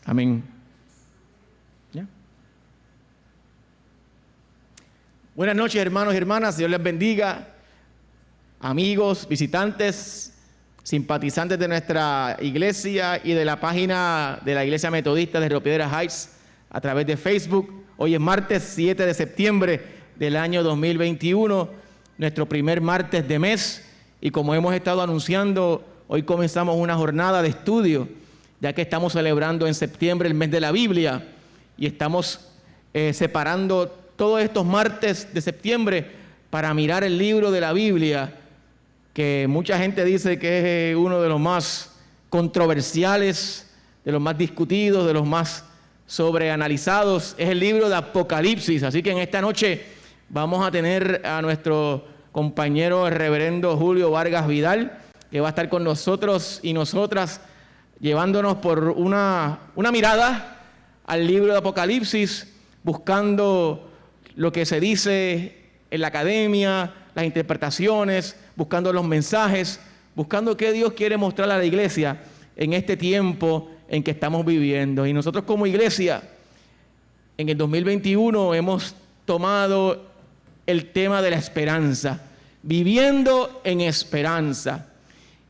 Amén. ¿Ya? Buenas noches, hermanos y hermanas. Dios les bendiga. Amigos, visitantes, simpatizantes de nuestra iglesia y de la página de la Iglesia Metodista de Río Piedras Heights a través de Facebook. Hoy es martes 7 de septiembre del año 2021, nuestro primer martes de mes. Y como hemos estado anunciando, hoy comenzamos una jornada de estudio, ya que estamos celebrando en septiembre el mes de la Biblia y estamos separando todos estos martes de septiembre para mirar el libro de la Biblia, que mucha gente dice que es uno de los más controversiales, de los más discutidos, de los más sobreanalizados. Es el libro de Apocalipsis. Así que en esta noche vamos a tener a nuestro compañero el reverendo Julio Vargas Vidal, que va a estar con nosotros y nosotras, llevándonos por una mirada al libro de Apocalipsis, buscando lo que se dice en la academia, las interpretaciones, buscando los mensajes, buscando qué Dios quiere mostrar a la iglesia en este tiempo en que estamos viviendo. Y nosotros como iglesia, en el 2021 hemos tomado el tema de la esperanza, viviendo en esperanza.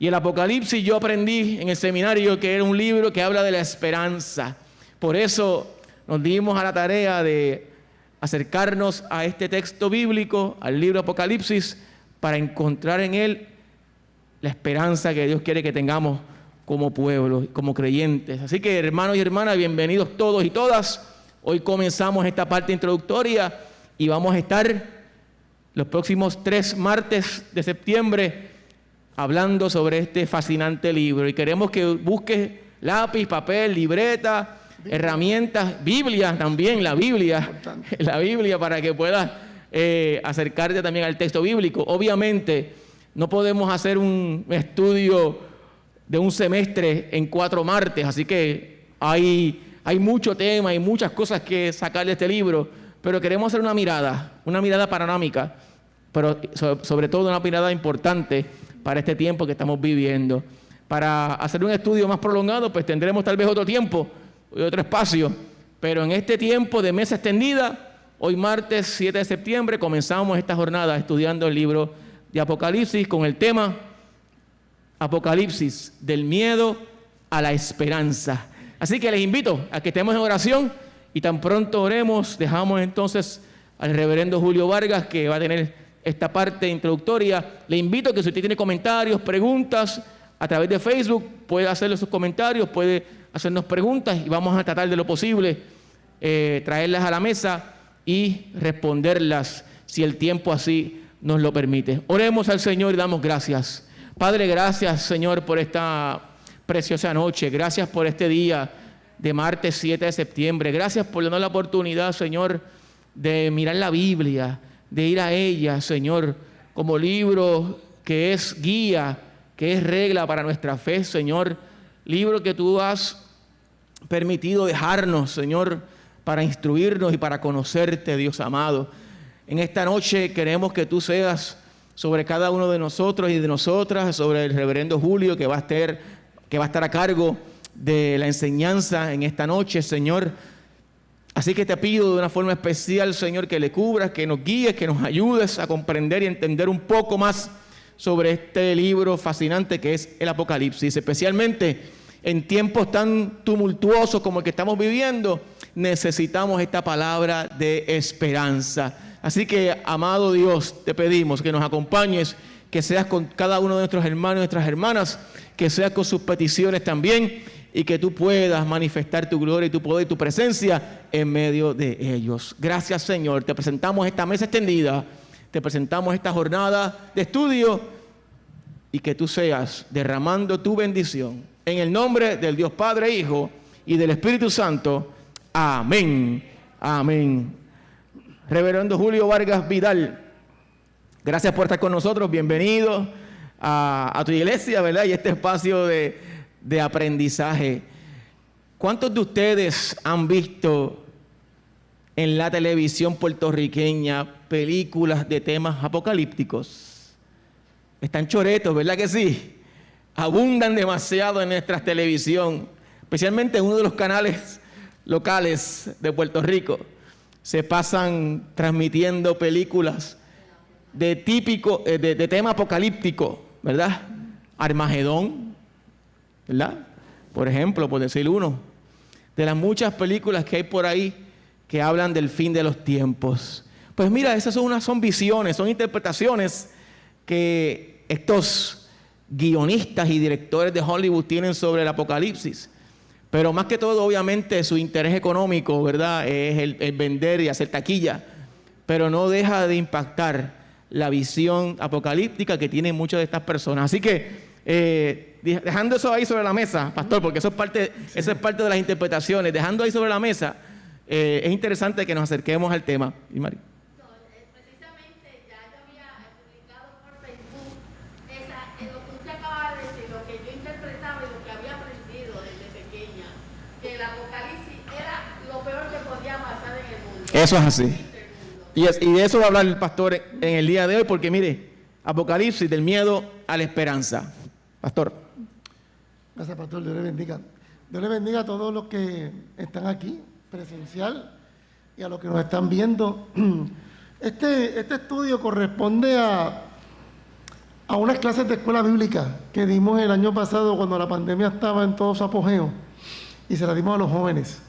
Y el Apocalipsis yo aprendí en el seminario que era un libro que habla de la esperanza. Por eso nos dimos a la tarea de acercarnos a este texto bíblico, al libro de Apocalipsis, para encontrar en él la esperanza que Dios quiere que tengamos como pueblo, como creyentes. Así que, hermanos y hermanas, bienvenidos todos y todas. Hoy comenzamos esta parte introductoria y vamos a estar los próximos 3 martes de septiembre hablando sobre este fascinante libro. Y queremos que busques lápiz, papel, libreta, herramientas, Biblia también, la Biblia para que puedas acercarte también al texto bíblico. Obviamente no podemos hacer un estudio de un semestre en 4 martes, así que hay mucho tema, hay muchas cosas que sacar de este libro, pero queremos hacer una mirada panorámica, pero sobre todo una mirada importante para este tiempo que estamos viviendo. Para hacer un estudio más prolongado, pues tendremos tal vez otro tiempo y otro espacio, pero en este tiempo de mesa extendida, hoy martes 7 de septiembre, comenzamos esta jornada estudiando el libro de Apocalipsis con el tema Apocalipsis, del miedo a la esperanza. Así que les invito a que estemos en oración y tan pronto oremos, dejamos entonces al reverendo Julio Vargas, que va a tener esta parte introductoria. Le invito a que si usted tiene comentarios, preguntas, a través de Facebook, puede hacerle sus comentarios, puede hacernos preguntas y vamos a tratar de lo posible traerlas a la mesa y responderlas si el tiempo así nos lo permite. Oremos al Señor y damos gracias. Padre, gracias, Señor, por esta preciosa noche. Gracias por este día de martes 7 de septiembre. Gracias por darnos la oportunidad, Señor, de mirar la Biblia, de ir a ella, Señor, como libro que es guía, que es regla para nuestra fe, Señor. Libro que tú has permitido dejarnos, Señor, para instruirnos y para conocerte, Dios amado. En esta noche queremos que tú seas sobre cada uno de nosotros y de nosotras, sobre el reverendo Julio que va a estar a cargo de la enseñanza en esta noche, Señor. Así que te pido de una forma especial, Señor, que le cubras, que nos guíes, que nos ayudes a comprender y entender un poco más sobre este libro fascinante que es el Apocalipsis. Especialmente en tiempos tan tumultuosos como el que estamos viviendo, necesitamos esta palabra de esperanza. Así que, amado Dios, te pedimos que nos acompañes, que seas con cada uno de nuestros hermanos y nuestras hermanas, que seas con sus peticiones también, y que tú puedas manifestar tu gloria y tu poder y tu presencia en medio de ellos. Gracias, Señor. Te presentamos esta mesa extendida, te presentamos esta jornada de estudio y que tú seas derramando tu bendición. En el nombre del Dios Padre, Hijo y del Espíritu Santo. Amén. Amén. Reverendo Julio Vargas Vidal, gracias por estar con nosotros. Bienvenido a tu iglesia, ¿verdad? Y este espacio de aprendizaje. ¿Cuántos de ustedes han visto en la televisión puertorriqueña películas de temas apocalípticos? Están choretos, ¿verdad que sí? Abundan demasiado en nuestra televisión. especialmente en uno de los canales locales de Puerto Rico, se pasan transmitiendo películas de tema apocalíptico, ¿verdad? Armagedón, ¿verdad? Por ejemplo, por decir uno, de las muchas películas que hay por ahí que hablan del fin de los tiempos. Pues mira, esas son visiones, son interpretaciones que estos guionistas y directores de Hollywood tienen sobre el apocalipsis. Pero más que todo, obviamente, su interés económico, ¿verdad?, es el vender y hacer taquilla. Pero no deja de impactar la visión apocalíptica que tienen muchas de estas personas. Así que, dejando eso ahí sobre la mesa, pastor, porque eso es parte de las interpretaciones, dejando ahí sobre la mesa, es interesante que nos acerquemos al tema. ¿Y Mari? Precisamente ya yo había publicado por Facebook lo que usted acaba de decir, lo que yo interpretaba y lo que había aprendido desde pequeña, que el apocalipsis era lo peor que podía pasar en el mundo. Eso es así. Y de eso va a hablar el pastor en el día de hoy, porque mire, apocalipsis, del miedo a la esperanza. Pastor. Gracias, pastor. Dios le bendiga. Dios le bendiga a todos los que están aquí, presencial, y a los que nos están viendo. Este estudio corresponde a unas clases de escuela bíblica que dimos el año pasado cuando la pandemia estaba en todo su apogeo, y se la dimos a los jóvenes.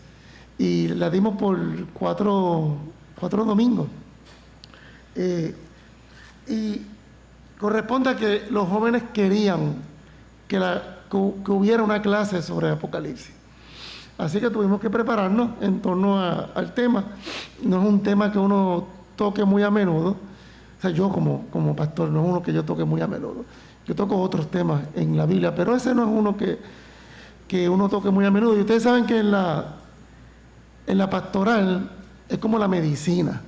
Y la dimos por cuatro domingos. Y corresponde a que los jóvenes querían que hubiera una clase sobre Apocalipsis. Así que tuvimos que prepararnos en torno al tema. No es un tema que uno toque muy a menudo. O sea, yo como pastor, no es uno que yo toque muy a menudo. Yo toco otros temas en la Biblia, pero ese no es uno que uno toque muy a menudo. Y ustedes saben que en la pastoral es como la medicina.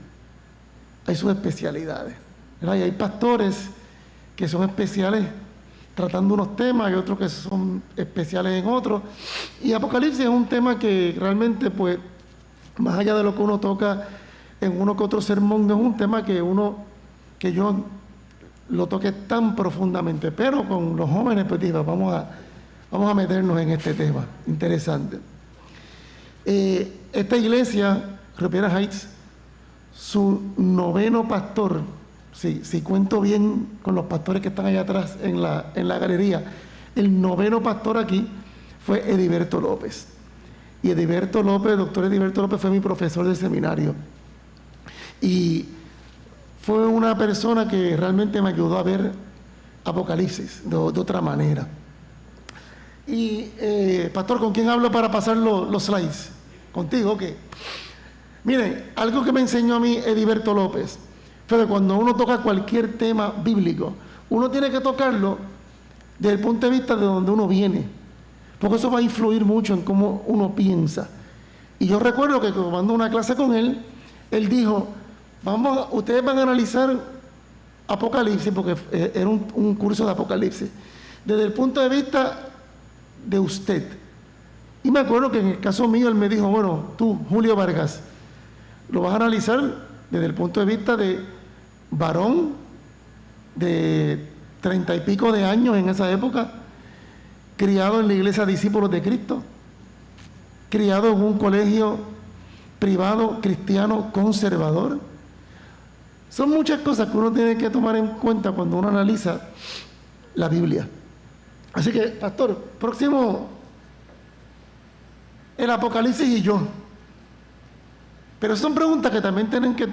Hay sus especialidades, ¿verdad? Y hay pastores que son especiales tratando unos temas y otros que son especiales en otros. Y Apocalipsis es un tema que realmente, pues, más allá de lo que uno toca en uno que otro sermón, no es un tema que yo lo toque tan profundamente. Pero con los jóvenes, pues, digo, vamos a meternos en este tema interesante. Esta iglesia, Riviera Heights, su 9º pastor, si cuento bien con los pastores que están allá atrás en la galería, el 9º pastor aquí fue Ediberto López. Y Ediberto López, doctor Ediberto López, fue mi profesor del seminario. Y fue una persona que realmente me ayudó a ver Apocalipsis de otra manera. Y, pastor, ¿con quién hablo para pasar los slides? ¿Contigo? Ok. Miren, algo que me enseñó a mí Ediberto López fue que cuando uno toca cualquier tema bíblico, uno tiene que tocarlo desde el punto de vista de donde uno viene, porque eso va a influir mucho en cómo uno piensa. Y yo recuerdo que tomando una clase con él, él dijo, ustedes van a analizar Apocalipsis, porque era un curso de Apocalipsis, desde el punto de vista de usted. Y me acuerdo que en el caso mío él me dijo, bueno, tú, Julio Vargas, lo vas a analizar desde el punto de vista de varón de 30 y pico de años en esa época, criado en la iglesia Discípulos de Cristo, criado en un colegio privado cristiano conservador. Son muchas cosas que uno tiene que tomar en cuenta cuando uno analiza la Biblia. Así que, pastor, próximo, el Apocalipsis y yo. Pero son preguntas que también tienen que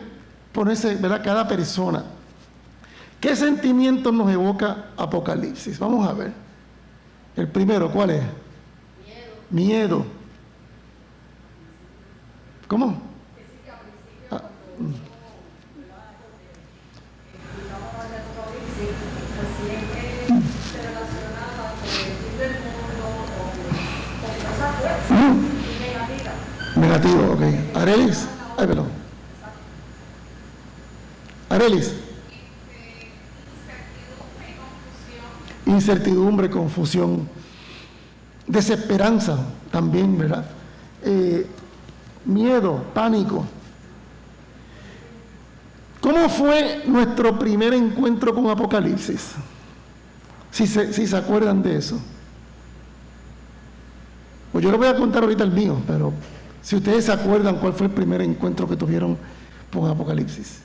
ponerse, ¿verdad?, cada persona. ¿Qué sentimientos nos evoca Apocalipsis? Vamos a ver. El primero, ¿cuál es? Miedo. ¿Cómo? Negativo, ok. Arelis. Ay, perdón. Arelis. Incertidumbre, confusión. Desesperanza también, ¿verdad? Miedo, pánico. ¿Cómo fue nuestro primer encuentro con Si se acuerdan de eso. Pues yo les voy a contar ahorita el mío, pero si ustedes se acuerdan cuál fue el primer encuentro que tuvieron con Apocalipsis.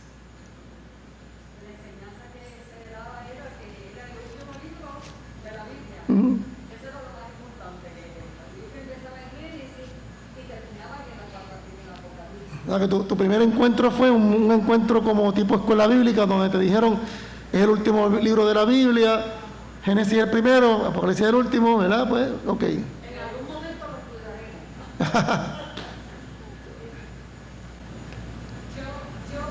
La enseñanza que se daba era que era el último libro de la Biblia. Ujú. Eso era lo más importante, que la Biblia empezaba en Génesis y terminaba en la parte del Apocalipsis. O sea, que tu primer encuentro fue un encuentro como tipo escuela bíblica, donde te dijeron, es el último libro de la Biblia, Génesis es el primero, Apocalipsis es el último, ¿verdad? Pues, ok. En algún momento lo estudiaremos. Yo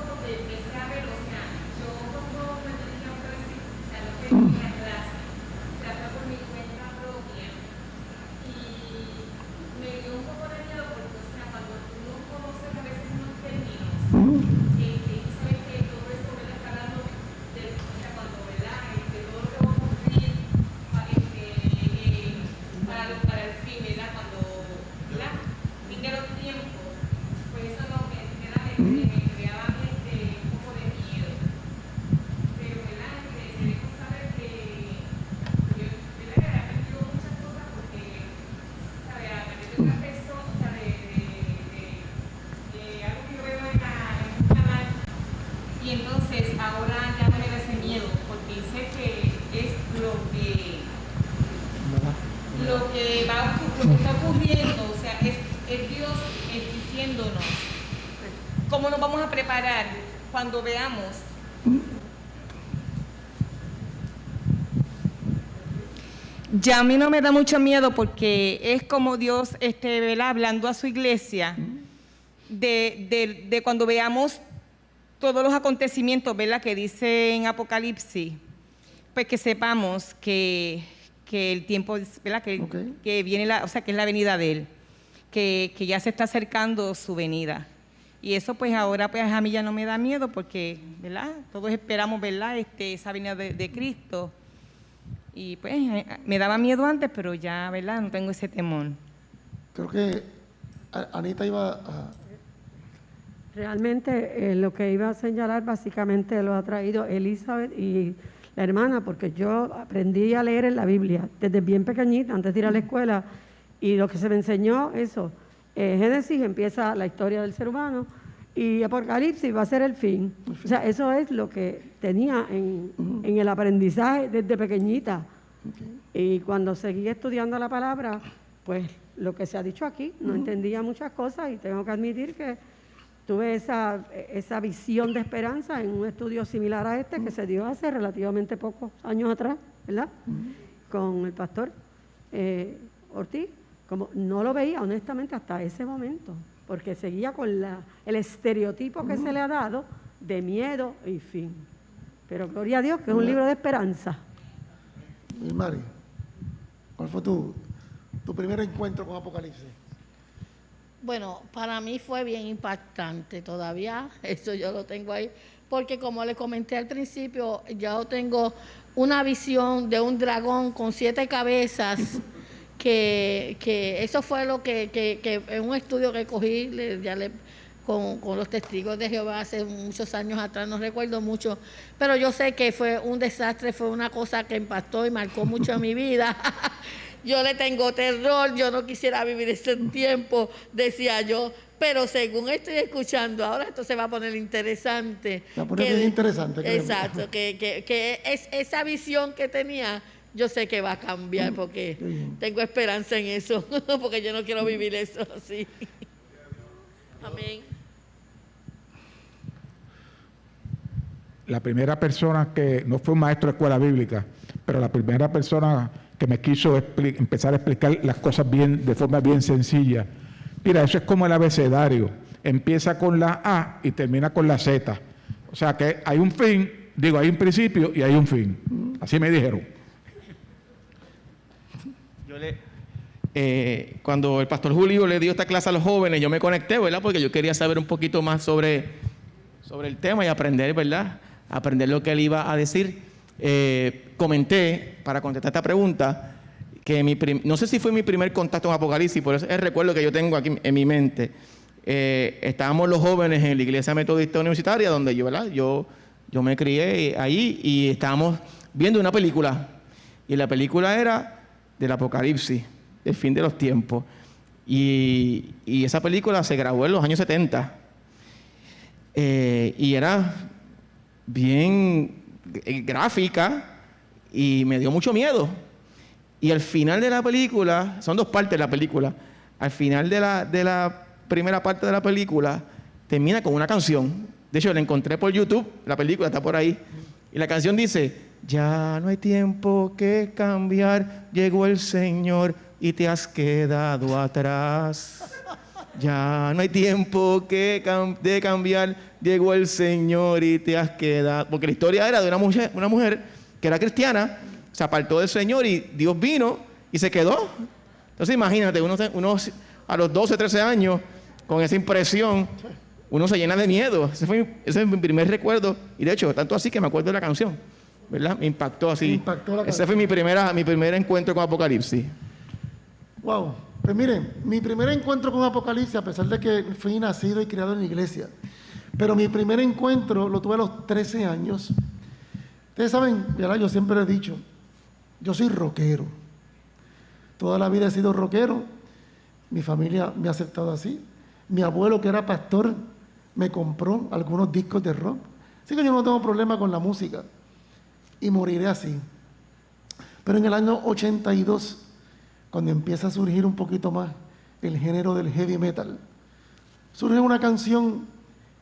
porque empecé a ver, o sea, yo cuando me tenía que decir, o sea, no tenía clase, o sea, fue por mi cuenta propia y me dio un poco de miedo porque, o sea, cuando tú no conoces a veces unos términos, tú sabes que todo eso me está hablando de, o sea, cuando, ¿verdad? Todo lo que va a ocurrir para el fin, ¿verdad? Cuando, ¿verdad? Fin de los tiempos, pues eso es lo que me creaba un poco de miedo. Pero, ¿verdad? Debemos saber que yo, ¿verdad? He aprendido muchas cosas porque, ¿sabes? A través de una persona, o sea, de algo que yo veo en un canal, y entonces ahora ya no me da ese miedo porque sé que es lo que está ocurriendo, o sea, es Dios diciéndonos cómo nos vamos a preparar cuando veamos. Ya a mí no me da mucho miedo porque es como Dios, ¿verdad? Hablando a su iglesia de cuando veamos todos los acontecimientos, ¿verdad? Que dice en Apocalipsis, pues que sepamos que el tiempo, ¿verdad? Que viene o sea, que es la venida de Él, que ya se está acercando su venida. Y eso pues ahora pues a mí ya no me da miedo porque, ¿verdad? Todos esperamos, ¿verdad? Esa venida de Cristo. Y pues me daba miedo antes, pero ya, ¿verdad? No tengo ese temor. Creo que Anita iba a... Realmente lo que iba a señalar básicamente lo ha traído Elizabeth y la hermana, porque yo aprendí a leer en la Biblia desde bien pequeñita, antes de ir a la escuela, y lo que se me enseñó, eso, Génesis empieza la historia del ser humano y Apocalipsis va a ser el fin. O sea, eso es lo que tenía en el aprendizaje desde pequeñita. Y cuando seguí estudiando la palabra, pues lo que se ha dicho aquí, no entendía muchas cosas y tengo que admitir que tuve esa visión de esperanza en un estudio similar a este que se dio hace relativamente pocos años atrás, ¿verdad? Con el pastor Ortiz. Como no lo veía honestamente hasta ese momento, porque seguía con el estereotipo que se le ha dado de miedo y fin. Pero gloria a Dios que es un libro de esperanza. Y Mari, ¿cuál fue tu primer encuentro con Apocalipsis? Bueno, para mí fue bien impactante todavía, eso yo lo tengo ahí, porque como le comenté al principio, yo tengo una visión de un dragón con 7 cabezas, que eso fue lo que en un estudio que cogí con los testigos de Jehová hace muchos años atrás, no recuerdo mucho, pero yo sé que fue un desastre, fue una cosa que impactó y marcó mucho en mi vida. Yo le tengo terror, yo no quisiera vivir ese tiempo, decía yo, pero según estoy escuchando, ahora esto se va a poner interesante. Se va a poner bien interesante. Exacto, que es esa visión que tenía, yo sé que va a cambiar porque tengo esperanza en eso, porque yo no quiero vivir eso así. Amén. La primera persona que, no fue un maestro de escuela bíblica, pero la primera persona que me quiso empezar a explicar las cosas de forma bien sencilla. Mira, eso es como el abecedario. Empieza con la A y termina con la Z. O sea que hay un fin, hay un principio y hay un fin. Así me dijeron. Cuando el pastor Julio le dio esta clase a los jóvenes, yo me conecté, ¿verdad? Porque yo quería saber un poquito más sobre el tema y aprender, ¿verdad? Aprender lo que él iba a decir. Comenté, para contestar esta pregunta, que no sé si fue mi primer contacto con Apocalipsis, por eso es el recuerdo que yo tengo aquí en mi mente. Estábamos los jóvenes en la Iglesia Metodista Universitaria, donde yo, ¿verdad? Yo me crié ahí y estábamos viendo una película. Y la película era del Apocalipsis, del fin de los tiempos. Y esa película se grabó en los años 70. Y era bien gráfica y me dio mucho miedo. Y al final de la película, son 2 partes de la película, al final de la primera parte de la película termina con una canción. De hecho, la encontré por YouTube, la película está por ahí. Y la canción dice: ya no hay tiempo que cambiar, llegó el Señor y te has quedado atrás. Ya no hay tiempo de cambiar, llegó el Señor y te has quedado. Porque la historia era de una mujer que era cristiana, se apartó del Señor y Dios vino y se quedó. Entonces imagínate, uno a los 12, 13 años, con esa impresión, uno se llena de miedo. Ese es mi primer recuerdo. Y de hecho, tanto así que me acuerdo de la canción, ¿verdad? Me impactó así. Impactó la Ese canción. fue mi primer encuentro con Apocalipsis. Wow. Pues miren, mi primer encuentro con Apocalipsis, a pesar de que fui nacido y criado en la iglesia, pero mi primer encuentro lo tuve a los 13 años. Ustedes saben, ¿verdad? Yo siempre he dicho, yo soy rockero. Toda la vida he sido rockero. Mi familia me ha aceptado así. Mi abuelo, que era pastor, me compró algunos discos de rock. Así que yo no tengo problema con la música. Y moriré así. Pero en el año 82, cuando empieza a surgir un poquito más el género del heavy metal, surge una canción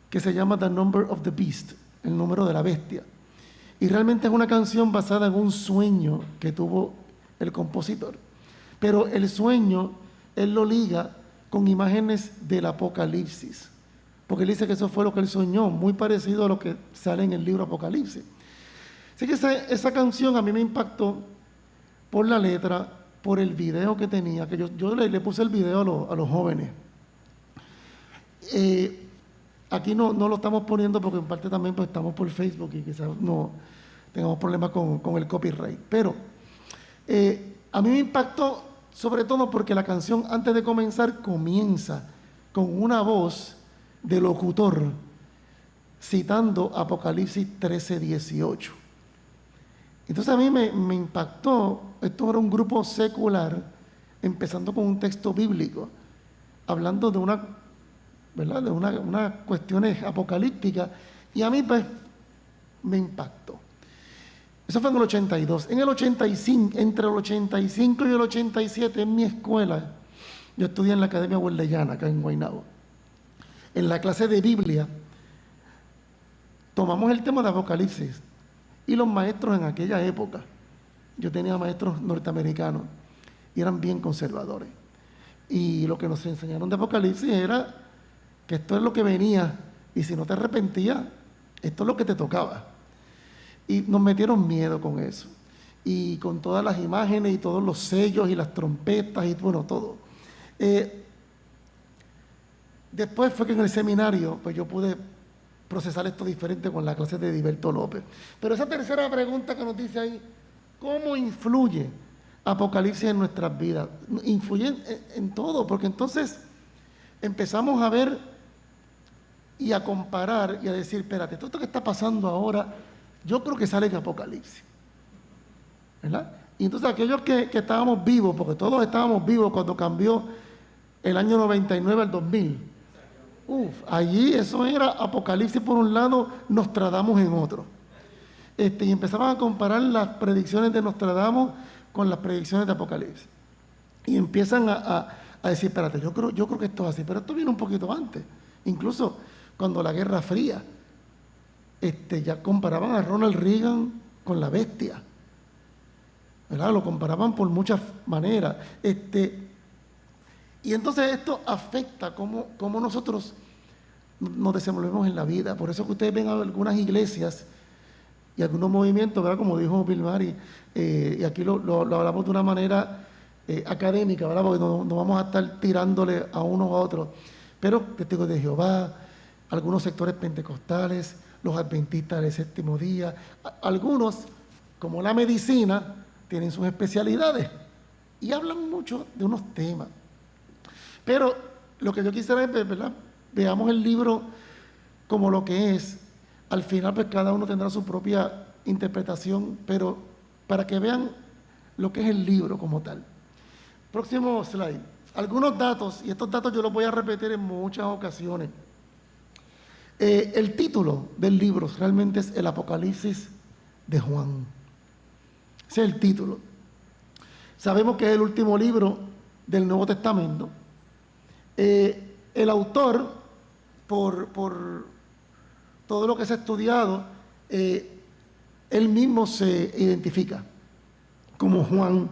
que se llama The Number of the Beast, el número de la bestia. Y realmente es una canción basada en un sueño que tuvo el compositor. Pero el sueño, él lo liga con imágenes del Apocalipsis. Porque él dice que eso fue lo que él soñó, muy parecido a lo que sale en el libro Apocalipsis. Así que esa canción a mí me impactó por la letra, por el video que tenía, que yo le puse el video a los jóvenes. Aquí no lo estamos poniendo porque en parte también pues, estamos por Facebook y quizás no tengamos problemas con el copyright. Pero a mí me impactó sobre todo porque la canción antes de comenzar comienza con una voz de locutor citando Apocalipsis 13:18. Entonces a mí me impactó. Esto era un grupo secular empezando con un texto bíblico hablando de ¿verdad? De unas cuestiones apocalípticas, y a mí pues me impactó. Eso fue en el 82. En el 85, entre el 85 y el 87, en mi escuela, yo estudié en la Academia Huerdellana, acá en Guaynabo. En la clase de Biblia, tomamos el tema de Apocalipsis, y los maestros en aquella época, yo tenía maestros norteamericanos, y eran bien conservadores. Y lo que nos enseñaron de Apocalipsis era que esto es lo que venía, y si no te arrepentías, esto es lo que te tocaba. Y nos metieron miedo con eso, y con todas las imágenes, y todos los sellos, y las trompetas, y bueno, todo. Después fue que en el seminario, pues yo pude procesar esto diferente con la clase de Ediberto López. Pero esa tercera pregunta que nos dice ahí, ¿cómo influye Apocalipsis en nuestras vidas? Influye en todo, porque entonces empezamos a ver y a comparar y a decir, espérate, todo esto que está pasando ahora, yo creo que sale en Apocalipsis, ¿verdad? Y entonces aquellos que estábamos vivos, porque todos estábamos vivos cuando cambió el año 99 al 2000, allí eso era Apocalipsis por un lado, Nostradamus en otro. Y empezaban a comparar las predicciones de Nostradamus con las predicciones de Apocalipsis. Y empiezan a decir, espérate, yo creo que esto es así, pero esto viene un poquito antes. Incluso cuando la Guerra Fría, ya comparaban a Ronald Reagan con la bestia, ¿verdad? Lo comparaban por muchas maneras. Y entonces esto afecta cómo nosotros nos desenvolvemos en la vida. Por eso que ustedes ven algunas iglesias y algunos movimientos, ¿verdad? Como dijo Bill Murray, y aquí lo hablamos de una manera académica, ¿verdad? Porque no vamos a estar tirándole a unos a otros. Pero Testigos de Jehová, algunos sectores pentecostales, los adventistas del séptimo día, algunos, como la medicina, tienen sus especialidades y hablan mucho de unos temas. Pero lo que yo quisiera es, ¿verdad? Veamos el libro como lo que es. Al final, pues cada uno tendrá su propia interpretación, pero para que vean lo que es el libro como tal. Próximo slide. algunos datos, y estos datos yo los voy a repetir en muchas ocasiones. El título del libro realmente es El Apocalipsis de Juan. Ese es el título. Sabemos que es el último libro del Nuevo Testamento. El autor, por todo lo que se ha estudiado, él mismo se identifica como Juan,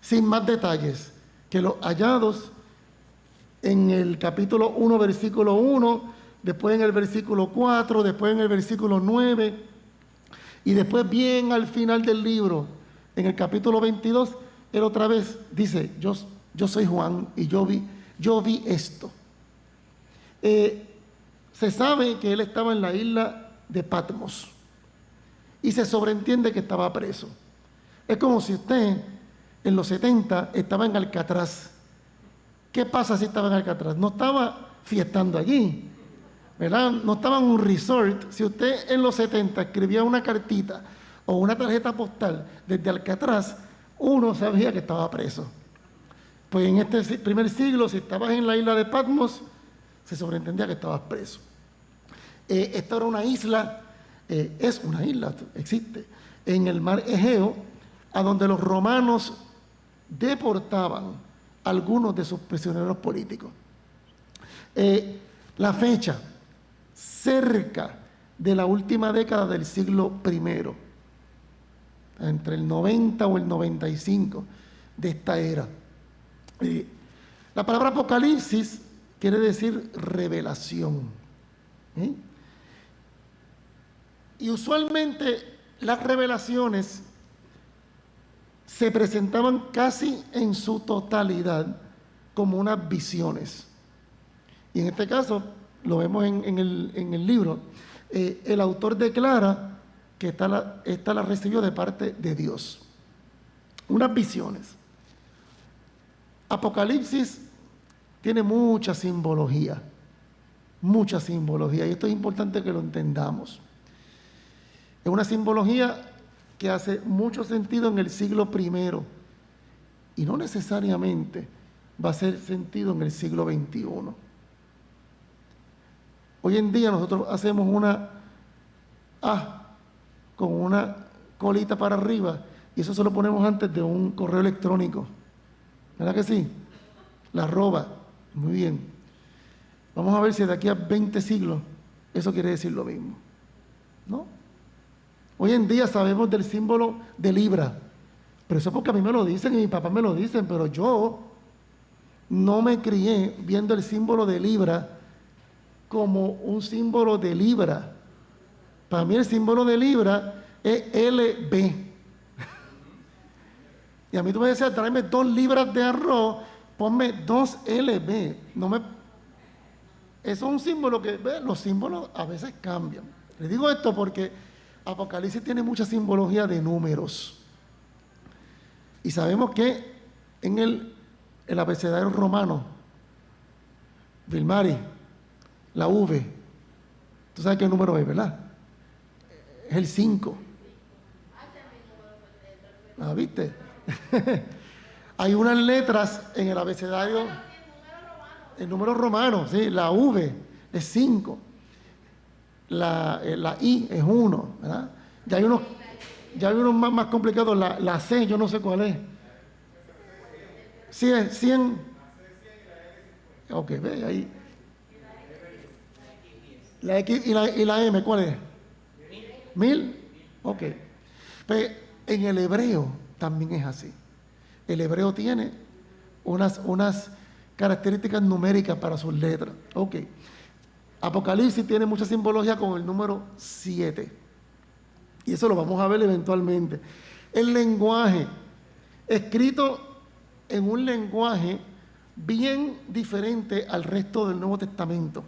sin más detalles que los hallados en el capítulo 1, versículo 1, después en el versículo 4, después en el versículo 9, y después bien al final del libro, en el capítulo 22, él otra vez dice, yo soy Juan y yo vi esto. Se sabe que él estaba en la isla de Patmos y se sobreentiende que estaba preso. Es como si usted en los 70 estaba en Alcatraz. ¿Qué pasa si estaba en Alcatraz? No estaba fiestando allí, ¿verdad? No estaba en un resort. Si usted en los 70 escribía una cartita o una tarjeta postal desde Alcatraz, uno sabía que estaba preso. Pues en este primer siglo, si estabas en la isla de Patmos, se sobreentendía que estabas preso. Esta era una isla, es una isla, existe, en el mar Egeo, a donde los romanos deportaban a algunos de sus prisioneros políticos. La fecha, cerca de la última década del siglo I, entre el 90 o el 95 de esta era. La palabra Apocalipsis quiere decir revelación. Y usualmente las revelaciones se presentaban casi en su totalidad como unas visiones. Y en este caso, lo vemos en el libro, el autor declara que esta la recibió de parte de Dios. Unas visiones. Apocalipsis tiene mucha simbología, y esto es importante que lo entendamos. Es una simbología que hace mucho sentido en el siglo I y no necesariamente va a hacer sentido en el siglo XXI. Hoy en día nosotros hacemos una A con una colita para arriba y eso se lo ponemos antes de un correo electrónico. ¿Verdad que sí? La arroba. Muy bien. Vamos a ver si de aquí a 20 siglos eso quiere decir lo mismo. ¿No? Hoy en día sabemos del símbolo de Libra, pero eso es porque a mí me lo dicen y mi papá me lo dicen, pero yo no me crié viendo el símbolo de Libra como un símbolo de libra. Para mí el símbolo de libra es LB. Y a mí tú me decías, tráeme 2 libras de arroz, ponme 2 LB. Eso es un símbolo que, los símbolos a veces cambian. Les digo esto porque Apocalipsis tiene mucha simbología de números. Y sabemos que en el abecedario romano, Vilmari, la V, tú sabes qué número es, ¿verdad? Es el 5. ¿Ah, viste? Hay unas letras en el abecedario, el número romano, sí, la V es 5. La I es 1, ¿verdad? Ya hay unos más complicados, la C, yo no sé cuál es. Sí, es 100. Ok, ve ahí. La X y la M, ¿cuál es? 1000. Ok. Pues en el hebreo también es así. El hebreo tiene unas características numéricas para sus letras. Ok. Apocalipsis tiene mucha simbología con el número 7. Y eso lo vamos a ver eventualmente. El lenguaje, escrito en un lenguaje bien diferente al resto del Nuevo Testamento.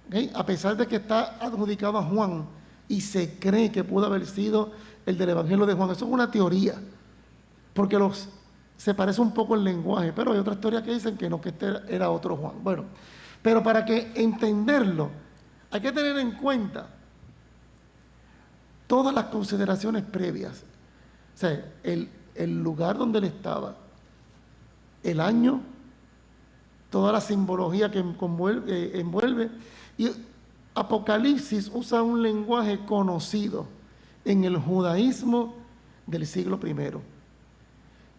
¿Okay? A pesar de que está adjudicado a Juan y se cree que pudo haber sido el del Evangelio de Juan. Eso es una teoría, porque se parece un poco el lenguaje, pero hay otras teorías que dicen que no, que este era otro Juan. Bueno, pero para que entenderlo, hay que tener en cuenta todas las consideraciones previas. O sea, el lugar donde él estaba, el año toda la simbología que envuelve. Y Apocalipsis usa un lenguaje conocido en el judaísmo del siglo I.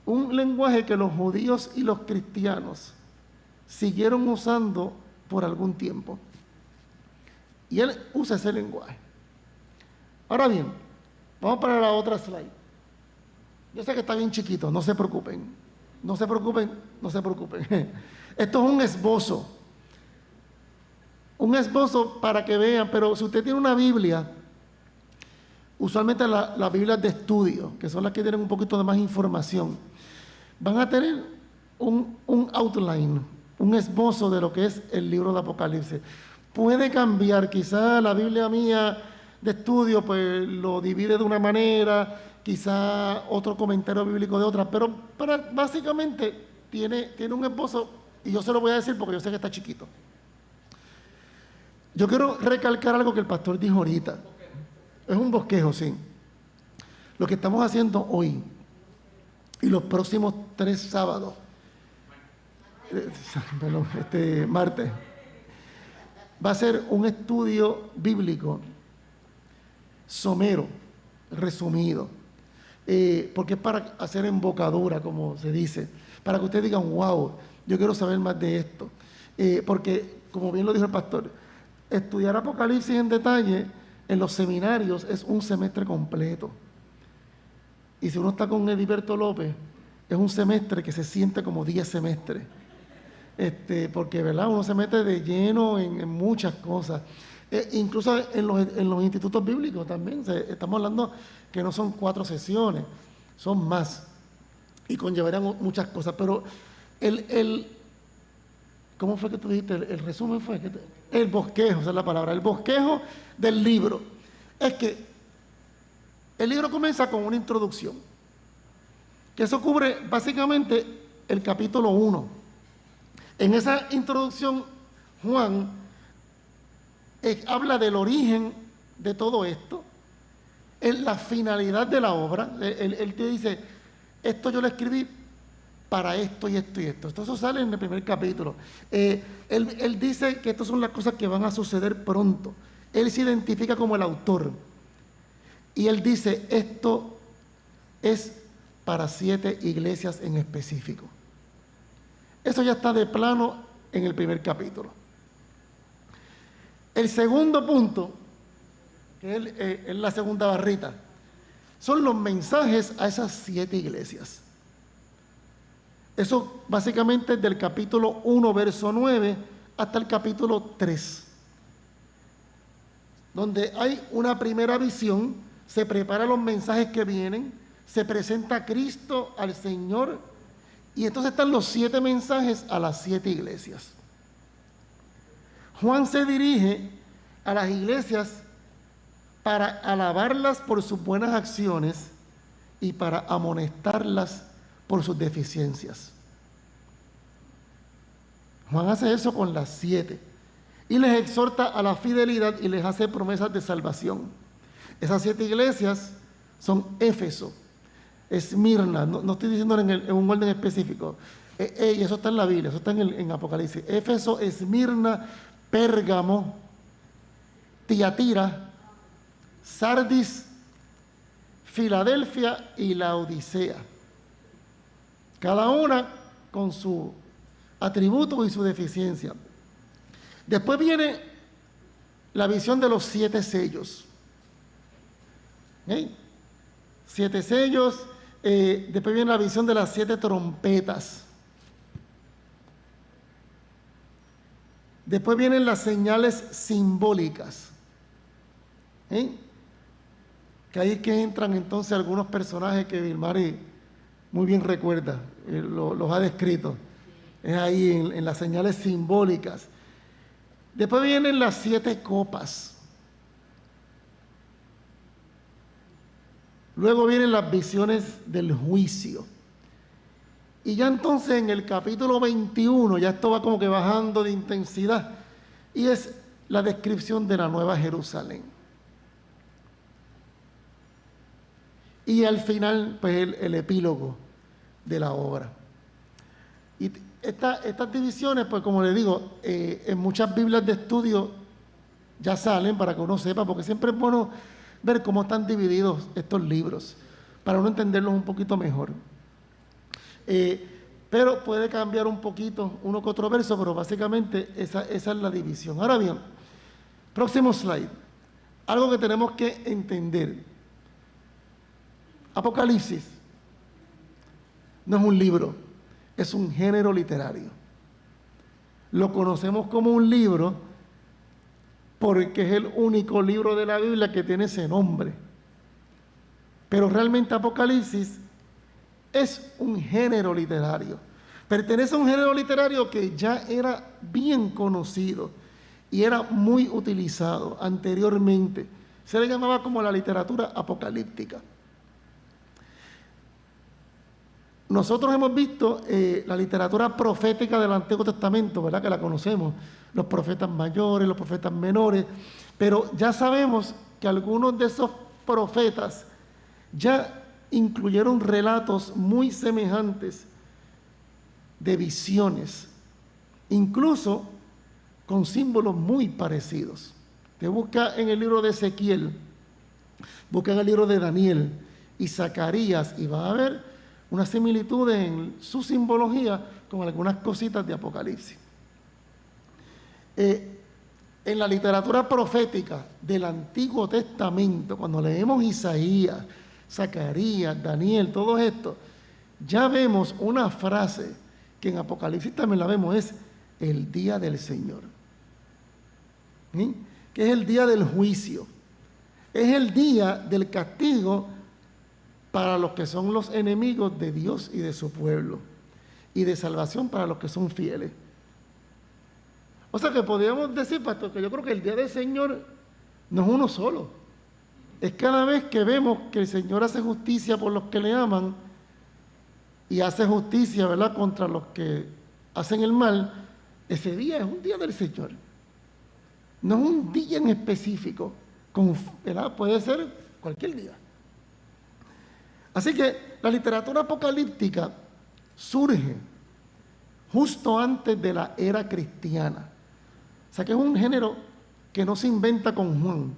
Un lenguaje que los judíos y los cristianos siguieron usando por algún tiempo. Y él usa ese lenguaje. Ahora bien, vamos para la otra slide. Yo sé que está bien chiquito, no se preocupen. No se preocupen, no se preocupen. Esto es un esbozo. Un esbozo para que vean, pero si usted tiene una Biblia, usualmente las Biblias de estudio, que son las que tienen un poquito de más información, van a tener un outline, un esbozo de lo que es el libro de Apocalipsis. Puede cambiar, quizá la Biblia mía de estudio pues lo divide de una manera, quizá otro comentario bíblico de otra, pero básicamente tiene un esbozo, y yo se lo voy a decir porque yo sé que está chiquito. Yo quiero recalcar algo que el pastor dijo ahorita. Es un bosquejo, sí. Lo que estamos haciendo hoy y los próximos 3 sábados, martes, va a ser un estudio bíblico somero, resumido, porque es para hacer embocadura, como se dice, para que ustedes digan, wow, yo quiero saber más de esto, porque, como bien lo dijo el pastor, estudiar Apocalipsis en detalle en los seminarios es un semestre completo. Y si uno está con Ediberto López, es un semestre que se siente como 10 semestres. Porque, ¿verdad? Uno se mete de lleno en muchas cosas. Incluso en los institutos bíblicos también. Estamos hablando que no son 4 sesiones, son más. Y conllevarían muchas cosas. Pero ¿cómo fue que tú dijiste? El resumen fue el bosquejo, esa es la palabra, el bosquejo del libro. Es que el libro comienza con una introducción, que eso cubre básicamente el capítulo 1. En esa introducción, Juan habla del origen de todo esto, la finalidad de la obra. Él te dice, esto yo lo escribí para esto y esto y esto. Eso sale en el primer capítulo. Él dice que estas son las cosas que van a suceder pronto. Él se identifica como el autor. Y él dice, esto es para 7 iglesias en específico. Eso ya está de plano en el primer capítulo. El segundo punto, que es la segunda barrita, son los mensajes a esas 7 iglesias. Eso básicamente del capítulo 1, verso 9, hasta el capítulo 3, donde hay una primera visión, se preparan los mensajes que vienen, se presenta a Cristo, al Señor, y entonces están los 7 mensajes a las 7 iglesias. Juan se dirige a las iglesias para alabarlas por sus buenas acciones y para amonestarlas por sus deficiencias. Juan hace eso con las 7 y les exhorta a la fidelidad y les hace promesas de salvación. Esas 7 iglesias son Éfeso, Esmirna, no estoy diciendo en un orden específico, y eso está en la Biblia, eso está en Apocalipsis. Éfeso, Esmirna, Pérgamo, Tiatira, Sardis, Filadelfia y Laodicea. Cada una con su atributo y su deficiencia. Después viene la visión de los 7 sellos. 7 sellos. Después viene la visión de las 7 trompetas. Después vienen las señales simbólicas. Que ahí es que entran entonces algunos personajes que Vilmari muy bien recuerda, los ha descrito. Es ahí en las señales simbólicas. Después vienen las 7 copas. Luego vienen las visiones del juicio. Y ya entonces en el capítulo 21, ya esto va como que bajando de intensidad, y es la descripción de la Nueva Jerusalén. Y al final, pues el epílogo de la obra. Y estas divisiones, pues como le digo, en muchas Biblias de estudio ya salen para que uno sepa, porque siempre es bueno ver cómo están divididos estos libros, para uno entenderlos un poquito mejor. Pero puede cambiar un poquito uno que otro verso, pero básicamente esa es la división. Ahora bien, próximo slide. Algo que tenemos que entender. Apocalipsis no es un libro, es un género literario. Lo conocemos como un libro porque es el único libro de la Biblia que tiene ese nombre. Pero realmente Apocalipsis es un género literario. Pertenece a un género literario que ya era bien conocido y era muy utilizado anteriormente. Se le llamaba como la literatura apocalíptica. Nosotros hemos visto la literatura profética del Antiguo Testamento, ¿verdad? Que la conocemos, los profetas mayores, los profetas menores, pero ya sabemos que algunos de esos profetas ya incluyeron relatos muy semejantes de visiones, incluso con símbolos muy parecidos. Te busca en el libro de Ezequiel, busca en el libro de Daniel y Zacarías y va a ver una similitud en su simbología con algunas cositas de Apocalipsis. En la literatura profética del Antiguo Testamento, cuando leemos Isaías, Zacarías, Daniel, todo esto, ya vemos una frase que en Apocalipsis también la vemos, es el día del Señor. ¿Sí? Que es el día del juicio. Es el día del castigo para los que son los enemigos de Dios y de su pueblo, y de salvación para los que son fieles. O sea que podríamos decir, pastor, que yo creo que el día del Señor no es uno solo. Es cada vez que vemos que el Señor hace justicia por los que le aman y hace justicia, ¿verdad?, contra los que hacen el mal. Ese día es un día del Señor. No es un día en específico, ¿verdad? Puede ser cualquier día. Así que la literatura apocalíptica surge justo antes de la era cristiana. O sea que es un género que no se inventa con Juan.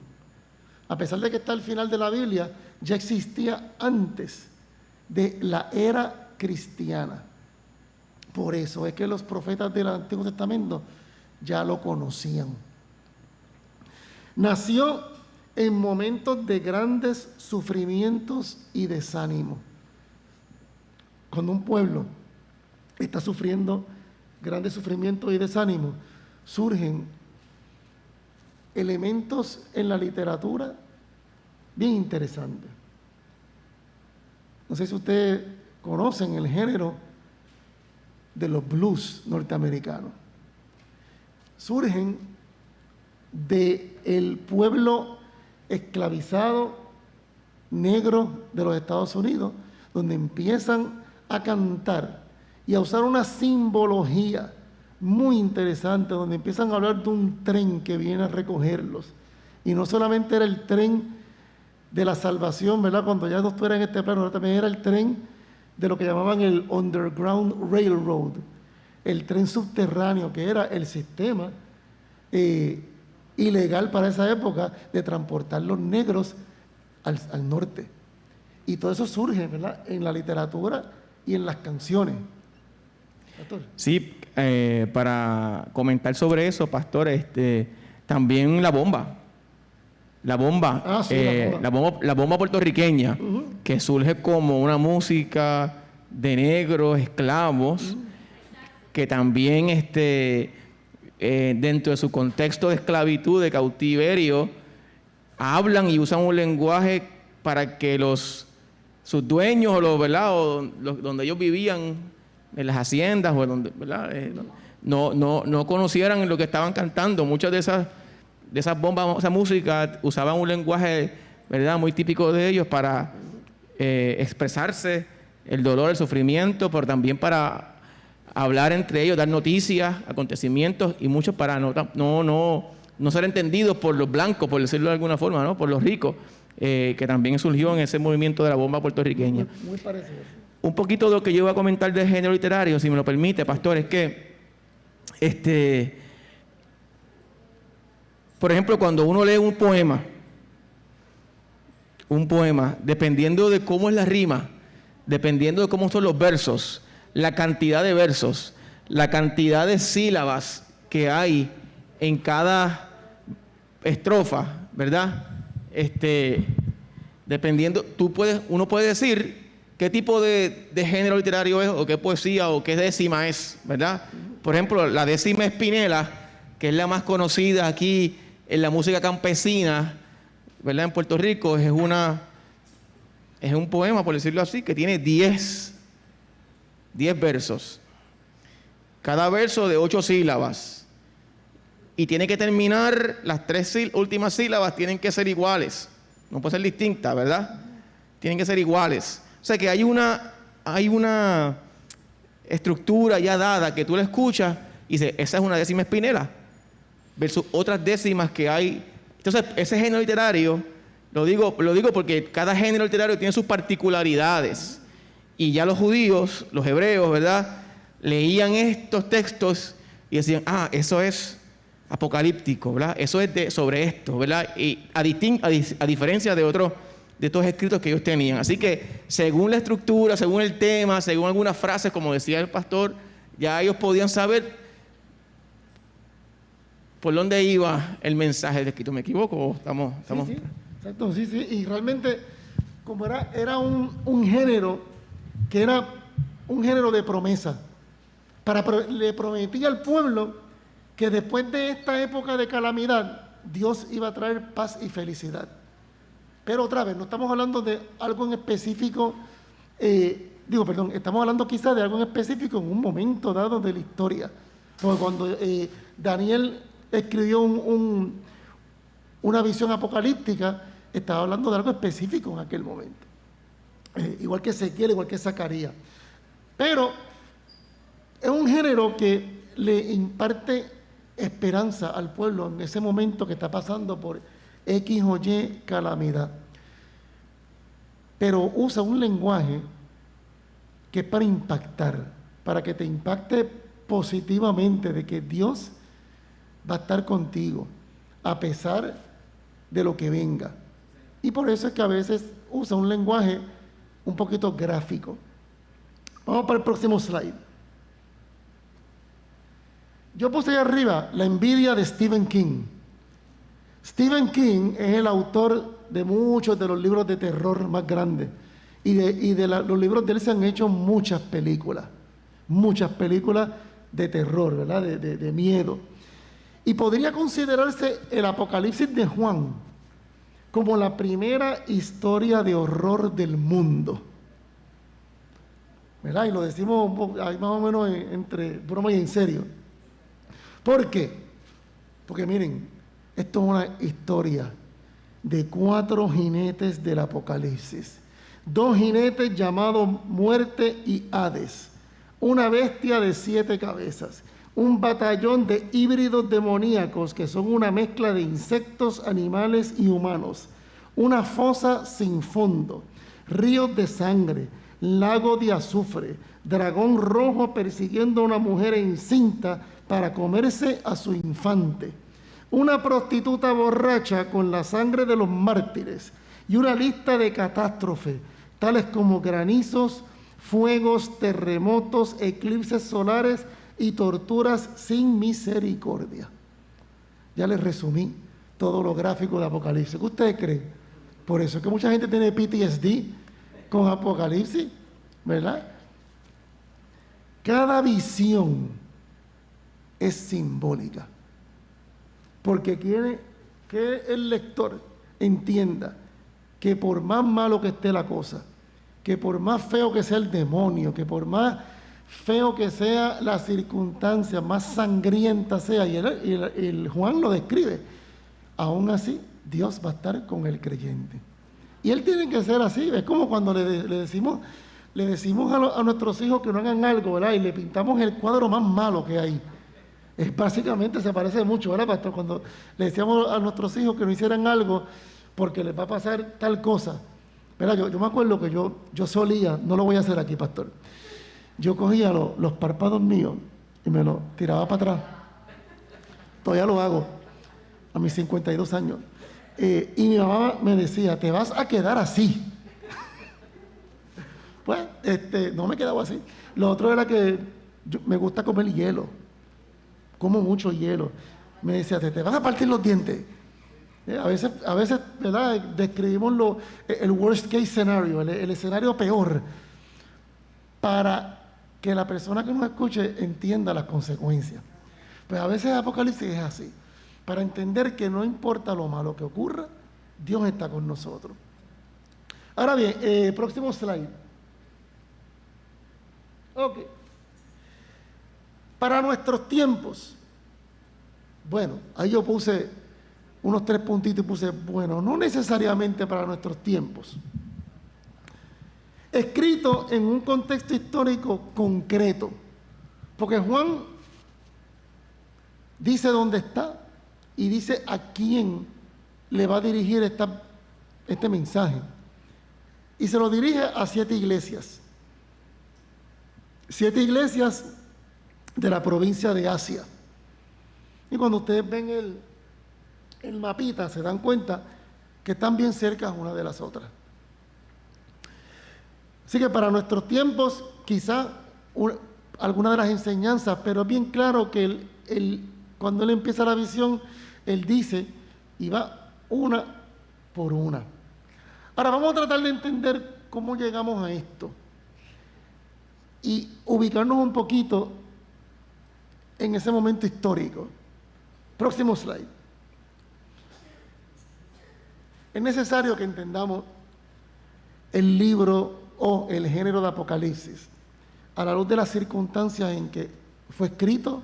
A pesar de que está al final de la Biblia, ya existía antes de la era cristiana. Por eso es que los profetas del Antiguo Testamento ya lo conocían. Nació en momentos de grandes sufrimientos y desánimo. Cuando un pueblo está sufriendo grandes sufrimientos y desánimo, surgen elementos en la literatura bien interesantes. No sé si ustedes conocen el género de los blues norteamericanos. Surgen del pueblo esclavizado negro de los Estados Unidos, donde empiezan a cantar y a usar una simbología muy interesante, donde empiezan a hablar de un tren que viene a recogerlos. Y no solamente era el tren de la salvación, ¿verdad?, cuando ya no estuviera en este plano, también era el tren de lo que llamaban el Underground Railroad, el tren subterráneo, que era el sistema ilegal para esa época de transportar los negros al norte. Y todo eso surge, ¿verdad?, en la literatura y en las canciones. Pastor. Sí, para comentar sobre eso, pastor, también la bomba. La bomba, Sí, la bomba puertorriqueña, que surge como una música de negros esclavos, que también dentro de su contexto de esclavitud, de cautiverio, hablan y usan un lenguaje para que sus dueños o donde ellos vivían, en las haciendas o donde, ¿verdad?, no conocieran lo que estaban cantando. Muchas de esas bombas, esa música, usaban un lenguaje, ¿verdad?, muy típico de ellos para expresarse el dolor, el sufrimiento, pero también para hablar entre ellos, dar noticias, acontecimientos, y muchos para no ser entendidos por los blancos, por decirlo de alguna forma, ¿no?, por los ricos, que también surgió en ese movimiento de la bomba puertorriqueña. Muy parecido. un poquito de lo que yo voy a comentar del género literario, si me lo permite, pastor, es que, por ejemplo, cuando uno lee un poema, dependiendo de cómo es la rima, dependiendo de cómo son los versos, la cantidad de versos, la cantidad de sílabas que hay en cada estrofa, ¿verdad? Dependiendo, uno puede decir qué tipo de género literario es, o qué poesía, o qué décima es, ¿verdad? Por ejemplo, la décima Espinela, que es la más conocida aquí en la música campesina, ¿verdad? En Puerto Rico, es un poema, por decirlo así, que tiene 10 versos. Cada verso de 8 sílabas. Y tiene que terminar, las 3 últimas sílabas tienen que ser iguales. No puede ser distinta, ¿verdad? Tienen que ser iguales. O sea que hay una estructura ya dada que tú la escuchas y dices, esa es una décima Espinela, versus otras décimas que hay. Entonces, ese género literario, lo digo porque cada género literario tiene sus particularidades. Y ya los judíos, los hebreos, ¿verdad?, leían estos textos y decían, eso es apocalíptico, ¿verdad? Eso es sobre esto, ¿verdad? Y a diferencia de estos escritos que ellos tenían. Así que, según la estructura, según el tema, según algunas frases, como decía el pastor, ya ellos podían saber por dónde iba el mensaje de escrito. ¿Me equivoco? ¿O estamos? Sí, exacto, sí. Y realmente, como era un género que era un género de promesa, le prometía al pueblo que después de esta época de calamidad, Dios iba a traer paz y felicidad. Pero otra vez, no estamos hablando de algo en específico, estamos hablando quizás de algo en específico en un momento dado de la historia. Porque cuando Daniel escribió una visión apocalíptica, estaba hablando de algo específico en aquel momento. Igual que Ezequiel, igual que Zacarías. Pero es un género que le imparte esperanza al pueblo en ese momento que está pasando por X o Y calamidad. Pero usa un lenguaje que es para impactar, para que te impacte positivamente de que Dios va a estar contigo a pesar de lo que venga. Y por eso es que a veces usa un lenguaje un poquito gráfico. Vamos para el próximo slide. Yo puse ahí arriba la envidia de Stephen King. Stephen King es el autor de muchos de los libros de terror más grandes. Los libros de él se han hecho muchas películas de terror, ¿verdad? De miedo. Y podría considerarse el Apocalipsis de Juan como la primera historia de horror del mundo, ¿verdad? Y lo decimos ahí más o menos entre broma y en serio. ¿Por qué? Porque miren, esto es una historia de 4 jinetes del Apocalipsis. 2 jinetes llamados Muerte y Hades, una bestia de 7 cabezas, un batallón de híbridos demoníacos que son una mezcla de insectos, animales y humanos, una fosa sin fondo, ríos de sangre, lago de azufre, dragón rojo persiguiendo a una mujer encinta para comerse a su infante, una prostituta borracha con la sangre de los mártires y una lista de catástrofes, tales como granizos, fuegos, terremotos, eclipses solares y torturas sin misericordia. Ya les resumí todo lo gráfico de Apocalipsis. ¿Qué ustedes creen? Por eso es que mucha gente tiene PTSD con Apocalipsis, ¿verdad? Cada visión es simbólica, porque quiere que el lector entienda que por más malo que esté la cosa, que por más feo que sea el demonio, que por más feo que sea la circunstancia, más sangrienta sea, y el Juan lo describe, aún así Dios va a estar con el creyente. Y él tiene que ser así. Es como cuando le decimos a nuestros hijos que no hagan algo, ¿verdad? Y le pintamos el cuadro más malo que hay. Básicamente se parece mucho, ¿verdad, pastor? Cuando le decíamos a nuestros hijos que no hicieran algo porque les va a pasar tal cosa. Mira, yo me acuerdo que yo solía, no lo voy a hacer aquí, pastor. Yo cogía los párpados míos y me los tiraba para atrás. Todavía lo hago, a mis 52 años. Y mi mamá me decía, te vas a quedar así. Pues, no me quedaba así. Lo otro era que me gusta comer hielo. Como mucho hielo. Me decía, te vas a partir los dientes. A veces, ¿verdad? Describimos el worst case scenario, el escenario peor, para que la persona que nos escuche entienda las consecuencias. Pues a veces Apocalipsis es así, para entender que no importa lo malo que ocurra, Dios está con nosotros. Ahora bien, próximo slide. Ok. Para nuestros tiempos, bueno, ahí yo puse unos 3 puntitos y puse, bueno, no necesariamente para nuestros tiempos. Escrito en un contexto histórico concreto, porque Juan dice dónde está y dice a quién le va a dirigir este mensaje. Y se lo dirige a 7 iglesias. 7 iglesias de la provincia de Asia. Y cuando ustedes ven el mapita, se dan cuenta que están bien cerca una de las otras. Así que para nuestros tiempos, quizá alguna de las enseñanzas, pero es bien claro que cuando él empieza la visión, él dice, y va una por una. Ahora vamos a tratar de entender cómo llegamos a esto y ubicarnos un poquito en ese momento histórico. Próximo slide. Es necesario que entendamos el libro o el género de Apocalipsis a la luz de las circunstancias en que fue escrito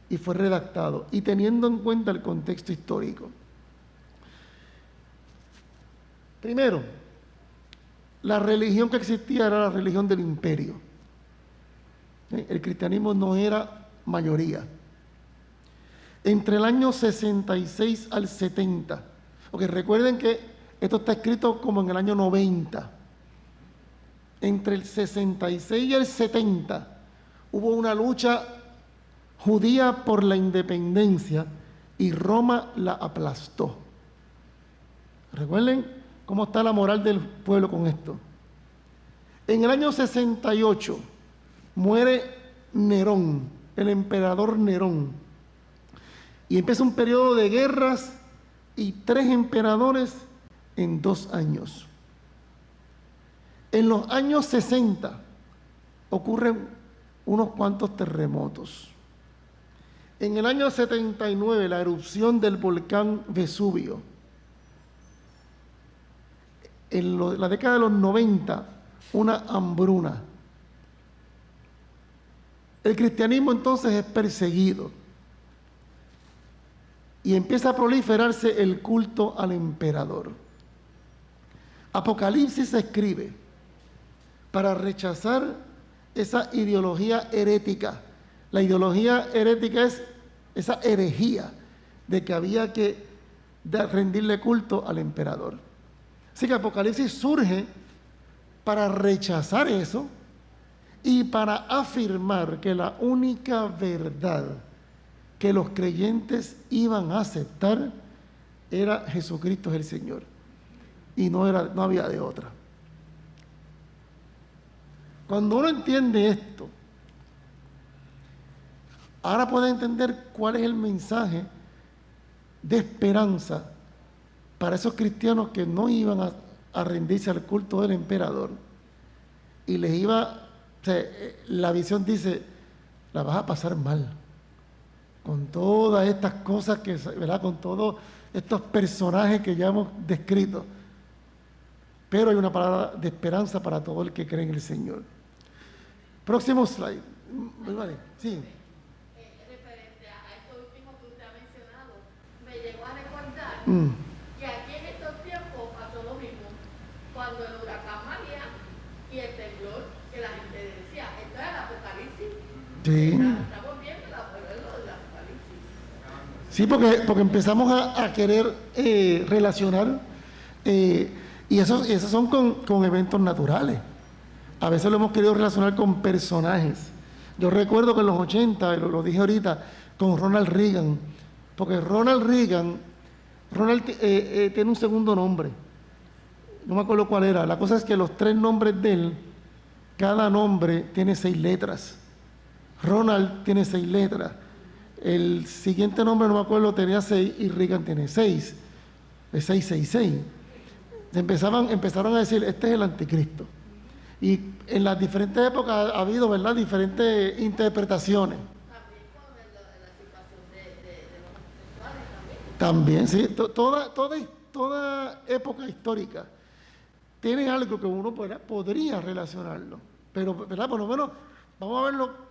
y fue redactado, y teniendo en cuenta el contexto histórico. Primero, la religión que existía era la religión del imperio. El cristianismo no era mayoría. Entre el año 66 al 70, porque recuerden que esto está escrito como en el año 90. Entre el 66 y el 70 hubo una lucha judía por la independencia y Roma la aplastó. Recuerden cómo está la moral del pueblo con esto. En el año 68 muere Nerón, el emperador Nerón, y empieza un periodo de guerras y 3 emperadores en 2 años. En los años 60 ocurren unos cuantos terremotos. En el año 79, la erupción del volcán Vesubio. En la década de los 90, una hambruna. El cristianismo entonces es perseguido y empieza a proliferarse el culto al emperador. Apocalipsis se escribe para rechazar esa ideología herética. La ideología herética es esa herejía de que había que rendirle culto al emperador. Así que Apocalipsis surge para rechazar eso y para afirmar que la única verdad que los creyentes iban a aceptar era Jesucristo es el Señor. Y no había de otra. Cuando uno entiende esto, ahora puede entender cuál es el mensaje de esperanza para esos cristianos que no iban a rendirse al culto del emperador. Y les iba, la visión dice, la vas a pasar mal. Con todas estas cosas, ¿verdad? Con todos estos personajes que ya hemos descrito. Pero hay una palabra de esperanza para todo el que cree en el Señor. Próximo slide. Vale, sí. Referente a esto último que usted ha mencionado, me llegó a recordar que aquí en estos tiempos pasó lo mismo. Cuando el huracán María y el temblor, que la gente decía, esto es el Apocalipsis. Sí. Estamos viendo el Apocalipsis. Sí, porque empezamos a querer relacionar Y esos son con eventos naturales. A veces lo hemos querido relacionar con personajes. Yo recuerdo que en los 80, lo dije ahorita, con Ronald Reagan, porque Ronald tiene un segundo nombre. No me acuerdo cuál era. La cosa es que los 3 nombres de él, cada nombre tiene 6 letras. Ronald tiene 6 letras. El siguiente nombre, no me acuerdo, tenía 6 y Reagan tiene 6. Es 666. Empezaron a decir, este es el anticristo. Y en las diferentes épocas ha habido, ¿verdad?, diferentes interpretaciones. También con la situación de los homosexuales también. También, sí. Toda época histórica tiene algo que uno podría relacionarlo. Pero, ¿verdad?, por lo menos vamos a verlo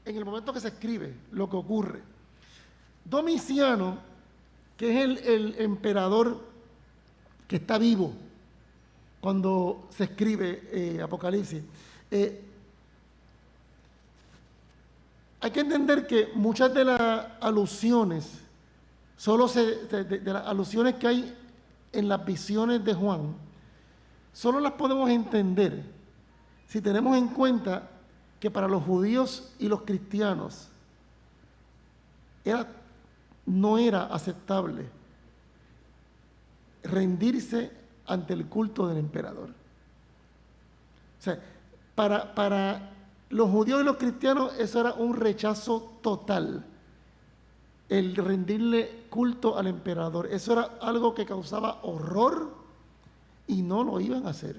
en el momento que se escribe, lo que ocurre. Domiciano, que es el emperador que está vivo cuando se escribe Apocalipsis, hay que entender que muchas de las alusiones, de las alusiones que hay en las visiones de Juan, solo las podemos entender si tenemos en cuenta que para los judíos y los cristianos no era aceptable rendirse ante el culto del emperador. O sea, para los judíos y los cristianos eso era un rechazo total, el rendirle culto al emperador. Eso era algo que causaba horror y no lo iban a hacer.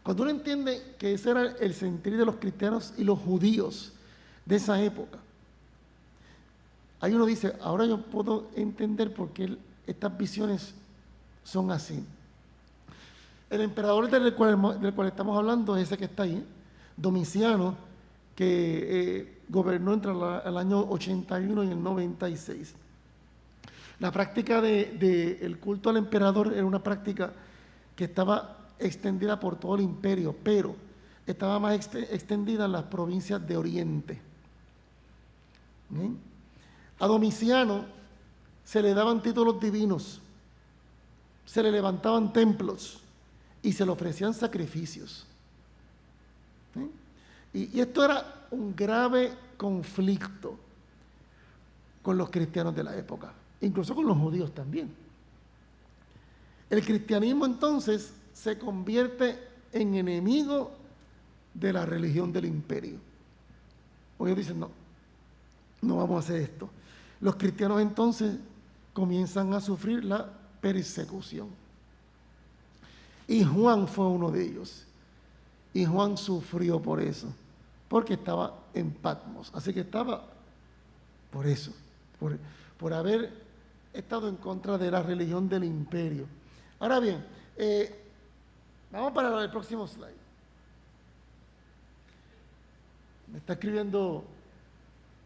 Cuando uno entiende que ese era el sentir de los cristianos y los judíos de esa época, ahí uno dice, ahora yo puedo entender por qué estas visiones son así. El emperador del cual estamos hablando es ese que está ahí, Domiciano, que gobernó entre el año 81 y el 96. La práctica del culto al emperador era una práctica que estaba extendida por todo el imperio, pero estaba más extendida en las provincias de Oriente. ¿Bien? A Domiciano se le daban títulos divinos, se le levantaban templos y se le ofrecían sacrificios. ¿Sí? Y esto era un grave conflicto con los cristianos de la época, incluso con los judíos también. El cristianismo entonces se convierte en enemigo de la religión del imperio. O ellos dicen, no vamos a hacer esto. Los cristianos entonces comienzan a sufrir la persecución. Y Juan fue uno de ellos. Y Juan sufrió por eso, porque estaba en Patmos. Así que estaba por eso, por haber estado en contra de la religión del imperio. Ahora bien, vamos para el próximo slide.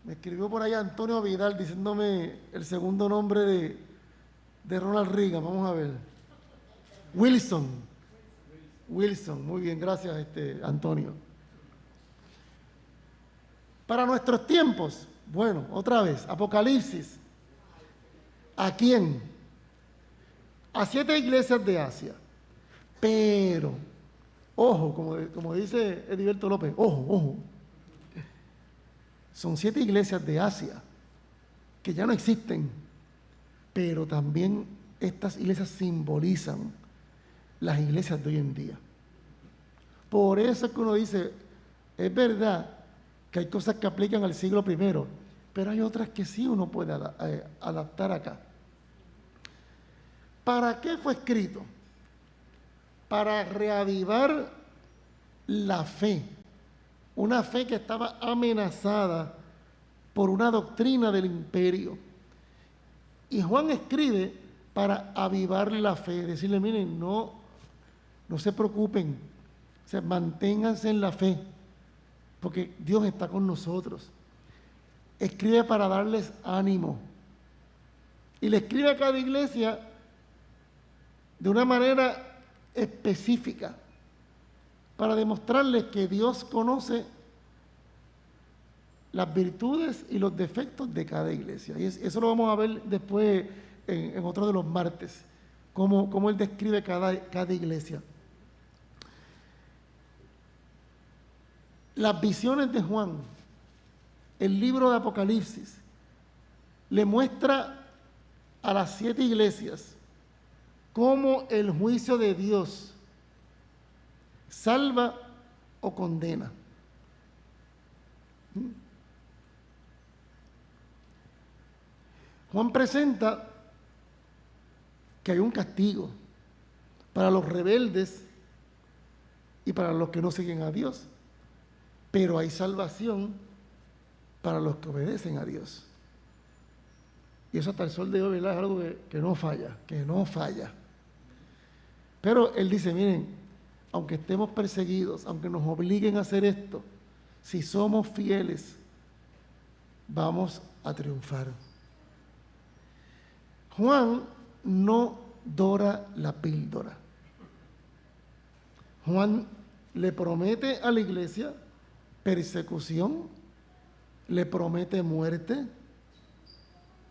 Me escribió por ahí Antonio Vidal diciéndome el segundo nombre de Ronald Reagan. Vamos a ver. Wilson, muy bien, gracias Antonio. Para nuestros tiempos, bueno, otra vez, Apocalipsis. ¿A quién? A 7 iglesias de Asia. Pero, ojo, como dice Edilberto López, ojo. Son 7 iglesias de Asia que ya no existen, pero también estas iglesias simbolizan las iglesias de hoy en día. Por eso es que uno dice, es verdad que hay cosas que aplican al siglo I, pero hay otras que sí uno puede adaptar acá. ¿Para qué fue escrito? Para reavivar la fe. Una fe que estaba amenazada por una doctrina del imperio. Y Juan escribe para avivar la fe, decirle, miren, no se preocupen, o sea, manténganse en la fe, porque Dios está con nosotros. Escribe para darles ánimo. Y le escribe a cada iglesia de una manera específica, para demostrarles que Dios conoce las virtudes y los defectos de cada iglesia. Y eso lo vamos a ver después en otro de los martes. cómo él describe cada iglesia. Las visiones de Juan, el libro de Apocalipsis, le muestra a las 7 iglesias cómo el juicio de Dios salva o condena. Juan presenta que hay un castigo para los rebeldes y para los que no siguen a Dios, pero hay salvación para los que obedecen a Dios. Y eso hasta el sol de hoy, ¿verdad? Es algo que no falla. Pero él dice, miren, aunque estemos perseguidos, aunque nos obliguen a hacer esto, si somos fieles, vamos a triunfar. Juan no dora la píldora. Juan le promete a la iglesia persecución, le promete muerte,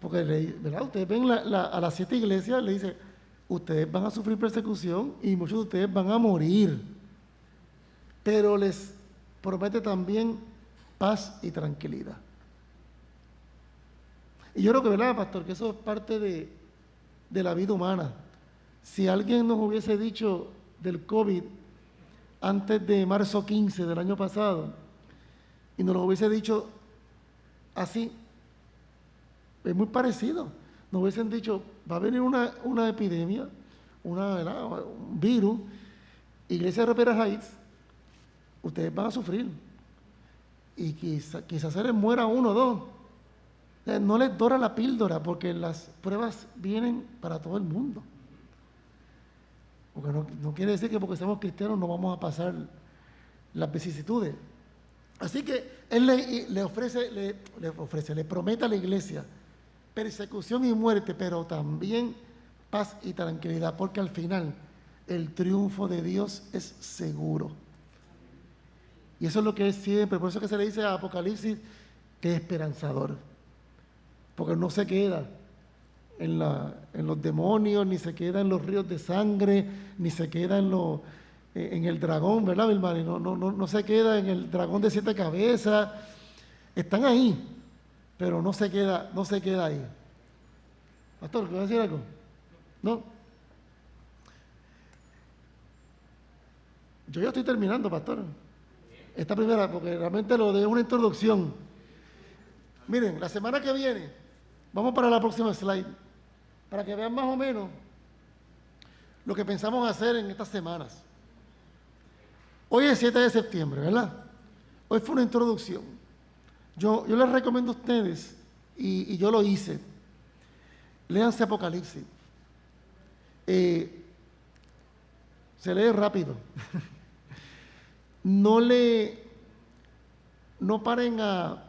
porque ¿verdad? Ustedes ven a las 7 iglesias, le dice, ustedes van a sufrir persecución y muchos de ustedes van a morir, pero les promete también paz y tranquilidad. Y yo creo que, ¿verdad, pastor? Que eso es parte de la vida humana. Si alguien nos hubiese dicho del COVID antes de marzo 15 del año pasado, y nos lo hubiese dicho así, es muy parecido. Nos hubiesen dicho, va a venir una epidemia, un virus, Iglesia Ropera Heights, ustedes van a sufrir. Y quizás se les muera 1 o 2. No les dora la píldora, porque las pruebas vienen para todo el mundo. Porque no quiere decir que porque somos cristianos no vamos a pasar las vicisitudes. Así que él le promete a la iglesia persecución y muerte, pero también paz y tranquilidad, porque al final el triunfo de Dios es seguro. Y eso es lo que es siempre, por eso que se le dice a Apocalipsis que es esperanzador, porque no se queda en los demonios, ni se queda en los ríos de sangre, ni se queda en el dragón, ¿verdad, mi hermano? No se queda en el dragón de 7 cabezas. Están ahí, pero no se queda ahí. Pastor, ¿qué va a decir algo? ¿No? Yo ya estoy terminando, pastor. Esta primera, porque realmente lo de una introducción. Miren, la semana que viene, vamos para la próxima slide, para que vean más o menos lo que pensamos hacer en estas semanas. Hoy es 7 de septiembre, ¿verdad? Hoy fue una introducción. Yo les recomiendo a ustedes, y yo lo hice, léanse Apocalipsis. Se lee rápido. No paren a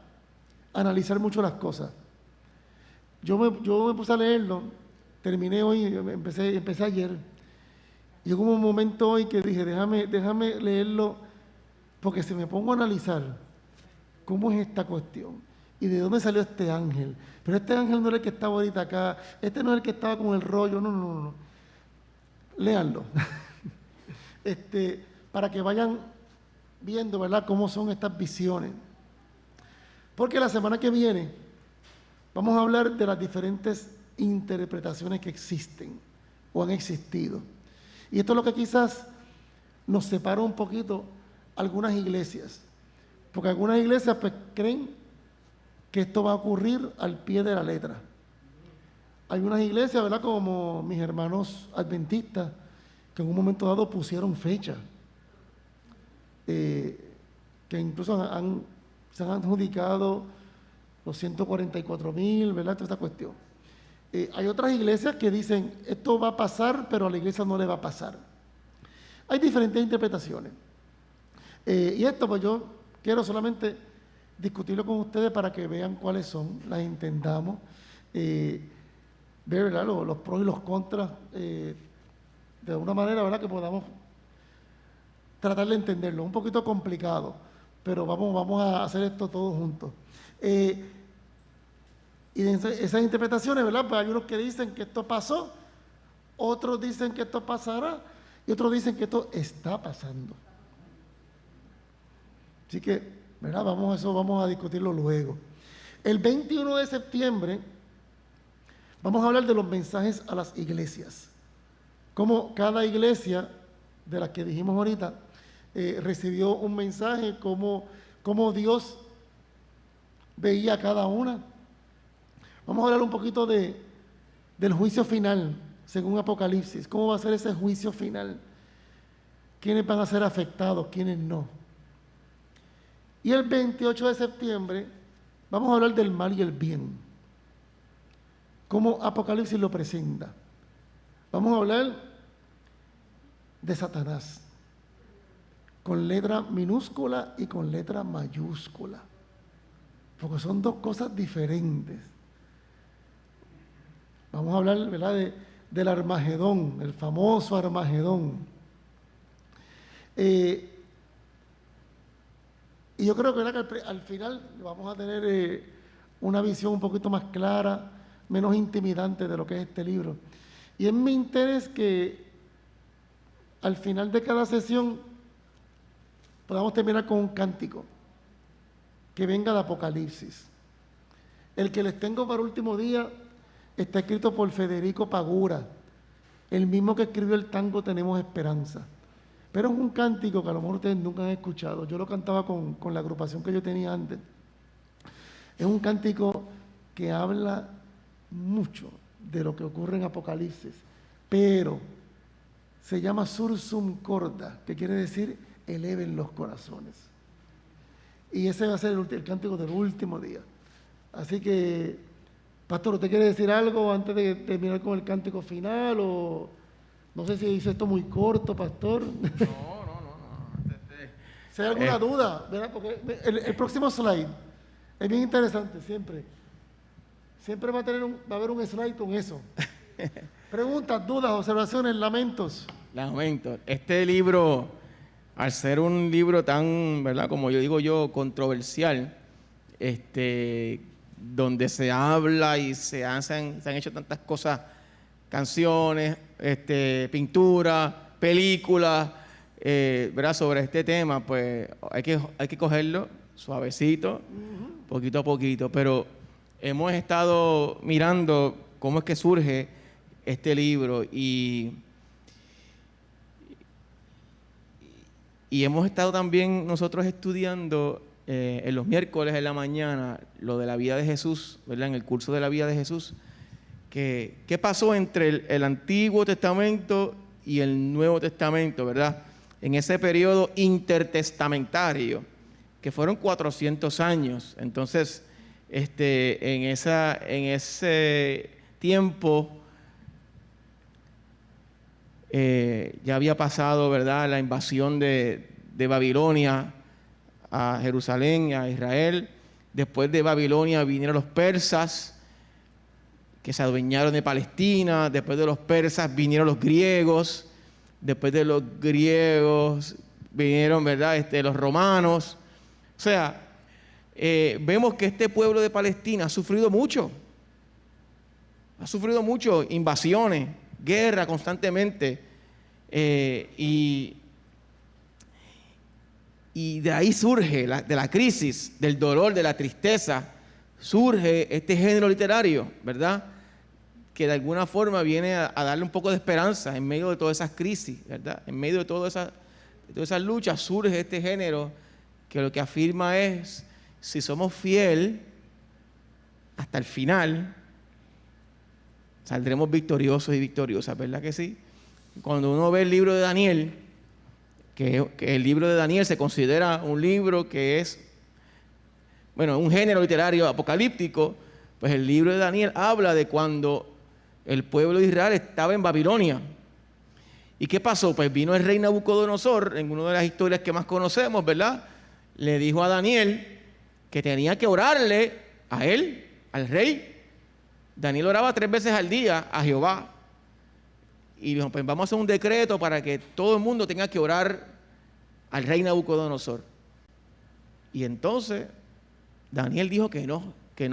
analizar mucho las cosas. Yo me puse a leerlo, terminé hoy, empecé ayer. Llegó un momento hoy que dije, déjame leerlo, porque si me pongo a analizar cómo es esta cuestión y de dónde salió este ángel. Pero este ángel no era el que estaba ahorita acá, este no es el que estaba con el rollo, no. Léanlo. Para que vayan viendo, ¿verdad?, cómo son estas visiones. Porque la semana que viene vamos a hablar de las diferentes interpretaciones que existen o han existido. Y esto es lo que quizás nos separa un poquito algunas iglesias. Porque algunas iglesias pues creen que esto va a ocurrir al pie de la letra. Hay unas iglesias, ¿verdad?, como mis hermanos adventistas, que en un momento dado pusieron fecha. Que incluso se han adjudicado los 144,000, ¿verdad?, toda esta cuestión. Hay otras iglesias que dicen, esto va a pasar, pero a la iglesia no le va a pasar. Hay diferentes interpretaciones. Y esto, pues yo quiero solamente discutirlo con ustedes para que vean cuáles son, las entendamos, ver, ¿verdad?, los pros y los contras, de una manera, ¿verdad?, que podamos tratar de entenderlo. Un poquito complicado, pero vamos a hacer esto todos juntos. Y de esas interpretaciones, ¿verdad?, pues hay unos que dicen que esto pasó otros dicen que esto pasará y otros dicen que esto está pasando. Así que, ¿verdad? Vamos a discutirlo luego. El 21 de septiembre vamos a hablar de los mensajes a las iglesias. Cómo cada iglesia, de las que dijimos ahorita, recibió un mensaje, cómo Dios veía a cada una. Vamos a hablar un poquito del juicio final, según Apocalipsis. ¿Cómo va a ser ese juicio final? ¿Quiénes van a ser afectados? ¿Quiénes no? Y el 28 de septiembre vamos a hablar del mal y el bien. Cómo Apocalipsis lo presenta. Vamos a hablar de Satanás, con letra minúscula y con letra mayúscula, porque son dos cosas diferentes. Vamos a hablar, ¿verdad?, del Armagedón, el famoso Armagedón. Y yo creo que al final vamos a tener una visión un poquito más clara, menos intimidante de lo que es este libro. Y es mi interés que al final de cada sesión podamos terminar con un cántico que venga de Apocalipsis. El que les tengo para último día está escrito por Federico Pagura, el mismo que escribió el tango Tenemos Esperanza. Pero es un cántico que a lo mejor ustedes nunca han escuchado. Yo lo cantaba con la agrupación que yo tenía antes. Es un cántico que habla mucho de lo que ocurre en Apocalipsis, pero se llama Sursum Corda, que quiere decir eleven los corazones. Y ese va a ser el cántico del último día. Así que, pastor, ¿usted quiere decir algo antes de terminar con el cántico final? O no sé si hice esto muy corto, pastor. No. Si hay alguna duda, ¿verdad? Porque el próximo slide es bien interesante, siempre. Siempre va a haber un slide con eso. Preguntas, dudas, observaciones, lamentos. Lamento. Este libro, al ser un libro tan, ¿verdad?, como yo digo, controversial, donde se habla y se han hecho tantas cosas, canciones, pintura, películas, ¿verdad?, sobre este tema, pues hay que cogerlo suavecito, poquito a poquito. Pero hemos estado mirando cómo es que surge este libro y hemos estado también nosotros estudiando en los miércoles en la mañana lo de la vida de Jesús, ¿verdad?, en el curso de la vida de Jesús. ¿Qué pasó entre el Antiguo Testamento y el Nuevo Testamento, ¿verdad?, en ese periodo intertestamentario, que fueron 400 años. Entonces, en ese tiempo ya había pasado, ¿verdad?, la invasión de Babilonia a Jerusalén, a Israel. Después de Babilonia vinieron los persas, que se adueñaron de Palestina. Después de los persas vinieron los griegos. Después de los griegos vinieron, ¿verdad?, los romanos. O sea, vemos que este pueblo de Palestina ha sufrido mucho. Ha sufrido mucho, invasiones, guerra constantemente. Y de ahí surge, de la crisis, del dolor, de la tristeza, surge este género literario, ¿verdad?, que de alguna forma viene a darle un poco de esperanza en medio de todas esas crisis, ¿verdad? En medio de todas esas luchas surge este género que lo que afirma es: si somos fieles hasta el final, saldremos victoriosos y victoriosas, ¿verdad que sí? Cuando uno ve el libro de Daniel, que el libro de Daniel se considera un libro que es, bueno, un género literario apocalíptico, pues el libro de Daniel habla de cuando el pueblo de Israel estaba en Babilonia. ¿Y qué pasó? Pues vino el rey Nabucodonosor, en una de las historias que más conocemos, ¿verdad? Le dijo a Daniel que tenía que orarle a él, al rey. Daniel oraba 3 veces al día a Jehová. Y dijo, pues vamos a hacer un decreto para que todo el mundo tenga que orar al rey Nabucodonosor. Y entonces Daniel dijo que no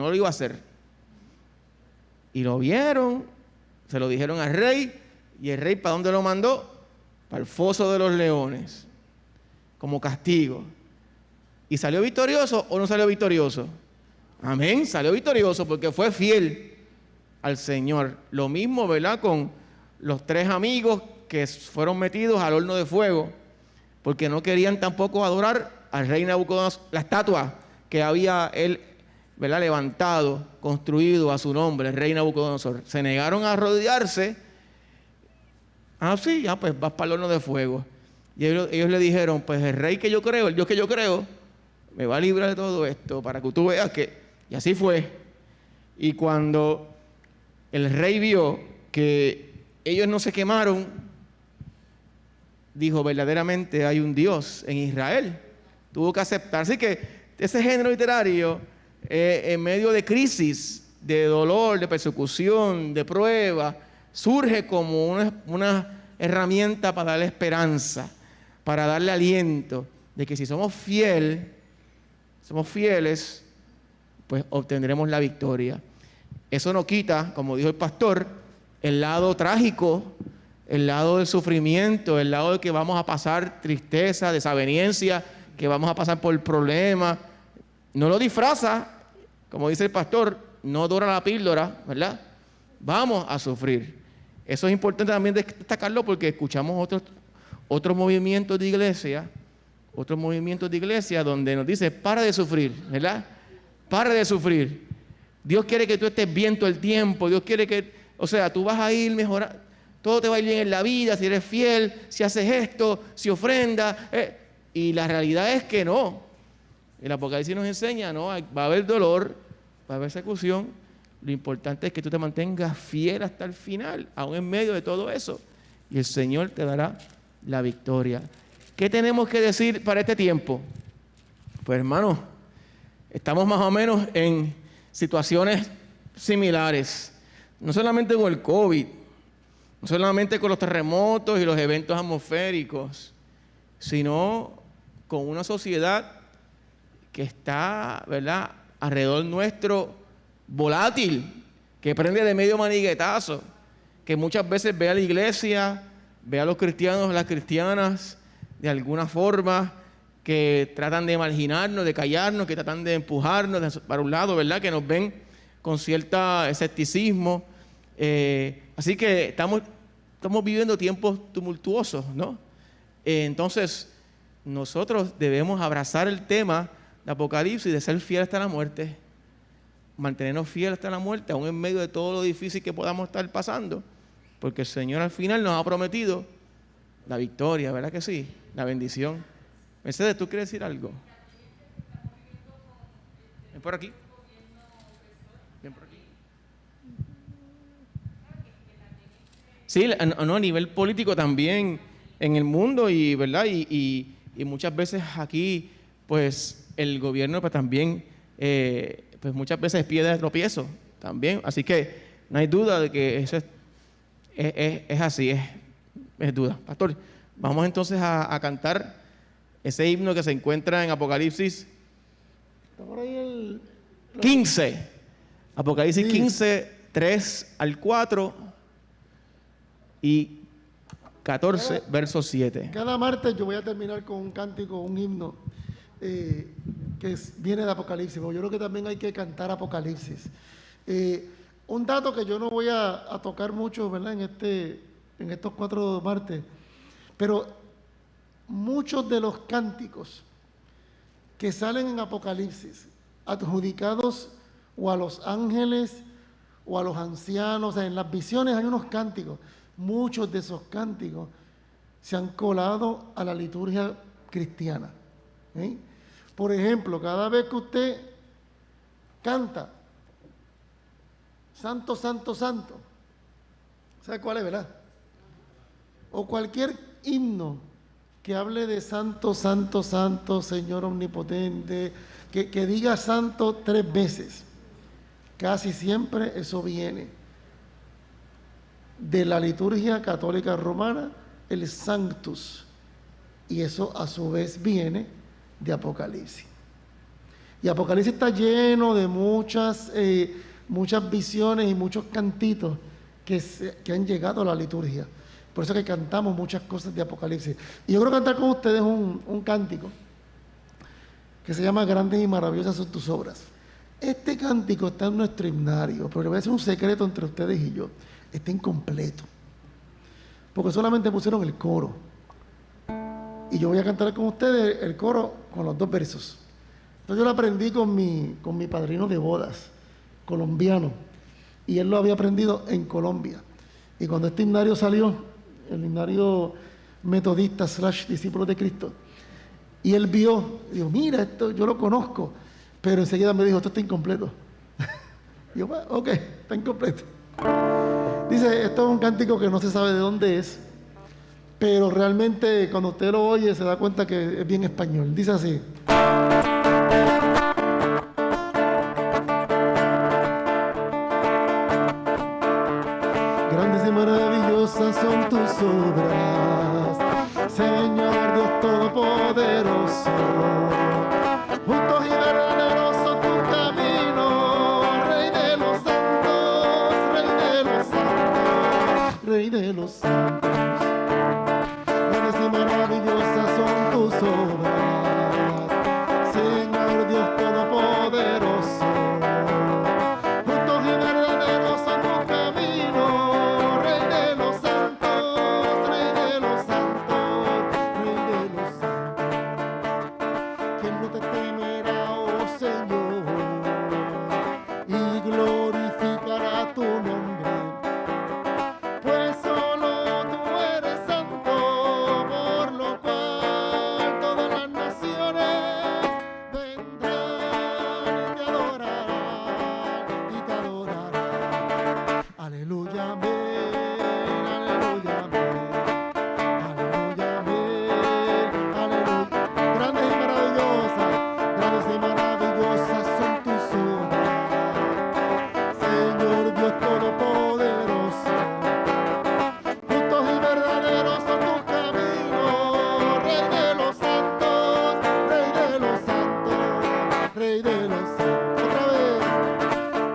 lo iba a hacer. Y lo vieron, se lo dijeron al rey, ¿Y el rey para dónde lo mandó? Para el foso de los leones, como castigo. ¿Y salió victorioso o no salió victorioso? Amén, salió victorioso porque fue fiel al Señor. Lo mismo, ¿verdad?, con los 3 amigos que fueron metidos al horno de fuego, porque no querían tampoco adorar al rey Nabucodonosor, la estatua que había él, ¿verdad?, levantado, construido a su nombre, el rey Nabucodonosor. Se negaron a rodearse. Sí, pues vas para el horno de fuego. Y ellos le dijeron, pues el rey que yo creo, el Dios que yo creo, me va a librar de todo esto para que tú veas que... Y así fue. Y cuando el rey vio que ellos no se quemaron, dijo, verdaderamente hay un Dios en Israel. Tuvo que aceptar. Así que ese género literario, en medio de crisis, de dolor, de persecución, de prueba, surge como una herramienta para darle esperanza, para darle aliento, de que si somos fieles, pues obtendremos la victoria. Eso no quita, como dijo el pastor, el lado trágico, el lado del sufrimiento, el lado de que vamos a pasar tristeza, desaveniencia, que vamos a pasar por problemas. No lo disfraza, como dice el pastor, no dora la píldora, ¿verdad? Vamos a sufrir. Eso es importante también destacarlo porque escuchamos otros movimientos de iglesia, donde nos dice, para de sufrir, ¿verdad? Para de sufrir. Dios quiere que tú estés bien todo el tiempo. Dios quiere que, tú vas a ir mejorando. Todo te va a ir bien en la vida si eres fiel, si haces esto, si ofrendas. Y la realidad es que no. El Apocalipsis nos enseña, no, va a haber dolor, va a haber persecución. Lo importante es que tú te mantengas fiel hasta el final, aún en medio de todo eso. Y el Señor te dará la victoria. ¿Qué tenemos que decir para este tiempo? Pues hermanos, estamos más o menos en situaciones similares. No solamente con el COVID, no solamente con los terremotos y los eventos atmosféricos, sino con una sociedad que está, ¿verdad?, alrededor nuestro, volátil, que prende de medio maniguetazo, que muchas veces ve a la iglesia, ve a los cristianos, las cristianas, de alguna forma, que tratan de marginarnos, de callarnos, que tratan de empujarnos para un lado, ¿verdad?, que nos ven con cierto escepticismo. Así que estamos viviendo tiempos tumultuosos, ¿no? Entonces, nosotros debemos abrazar el tema de Apocalipsis, de ser fiel hasta la muerte, mantenernos fieles hasta la muerte, aún en medio de todo lo difícil que podamos estar pasando, porque el Señor al final nos ha prometido la victoria, ¿verdad que sí? La bendición. Mercedes, ¿tú quieres decir algo? Ven por aquí. Ven por aquí. Sí, no, a nivel político también en el mundo y, ¿verdad? Y muchas veces aquí, pues, el gobierno pues también, pues muchas veces es piedra de tropiezo también. Así que no hay duda de que eso es así, es duda. Pastor, vamos entonces a cantar ese himno que se encuentra en Apocalipsis 15. Apocalipsis 15, 3 al 4 y 14, verso 7. Cada martes yo voy a terminar con un cántico, un himno viene de Apocalipsis, porque yo creo que también hay que cantar Apocalipsis. Un dato que yo no voy a tocar mucho, ¿verdad?, en estos 4 martes, pero muchos de los cánticos que salen en Apocalipsis, adjudicados o a los ángeles o a los ancianos, en las visiones hay unos cánticos, muchos de esos cánticos se han colado a la liturgia cristiana. Por ejemplo, cada vez que usted canta Santo, Santo, Santo, ¿sabe cuál es, verdad? O cualquier himno que hable de Santo, Santo, Santo, Señor Omnipotente, que diga Santo 3 veces, casi siempre eso viene de la liturgia católica romana, el Sanctus, y eso a su vez viene de Apocalipsis. Y Apocalipsis está lleno de muchas visiones y muchos cantitos que han llegado a la liturgia. Por eso que cantamos muchas cosas de Apocalipsis. Y yo quiero cantar con ustedes un cántico que se llama Grandes y maravillosas son tus obras. Este cántico está en nuestro himnario, pero le voy a decir un secreto entre ustedes y yo. Está incompleto, porque solamente pusieron el coro. Y yo voy a cantar con ustedes el coro con los 2 versos. Entonces yo lo aprendí con mi padrino de bodas, colombiano. Y él lo había aprendido en Colombia. Y cuando este himnario salió, el himnario metodista / discípulos de Cristo, y él vio, dijo, mira, esto yo lo conozco. Pero enseguida me dijo, esto está incompleto. Y yo, bueno, ok, está incompleto. Dice, esto es un cántico que no se sabe de dónde es, pero realmente cuando usted lo oye se da cuenta que es bien español. Dice así. Grandes y maravillosas son tus obras, Señor Dios Todopoderoso. Justos y verdaderos son tus caminos, Rey de los santos, Rey de los santos, Rey de los santos. Grandes y maravillosas son tus obras, Señor Dios Todopoderoso. Justos y verdaderos son tus caminos, Rey de los santos, Rey de los santos, Rey de los santos. ¿Quién no te temerá, oh Señor, y glorificará tu nombre? Pues solo tú eres santo, por lo cual todas las naciones vendrán y te adorarán, y te adorarán. Aleluya, amén, aleluya, amén, aleluya, amén, aleluya. Grandes y maravillosas son tus obras, Señor Dios Todopoderoso. Justos y verdaderos son tus caminos, Rey de los santos, Rey de los santos, Rey de los santos. Otra vez.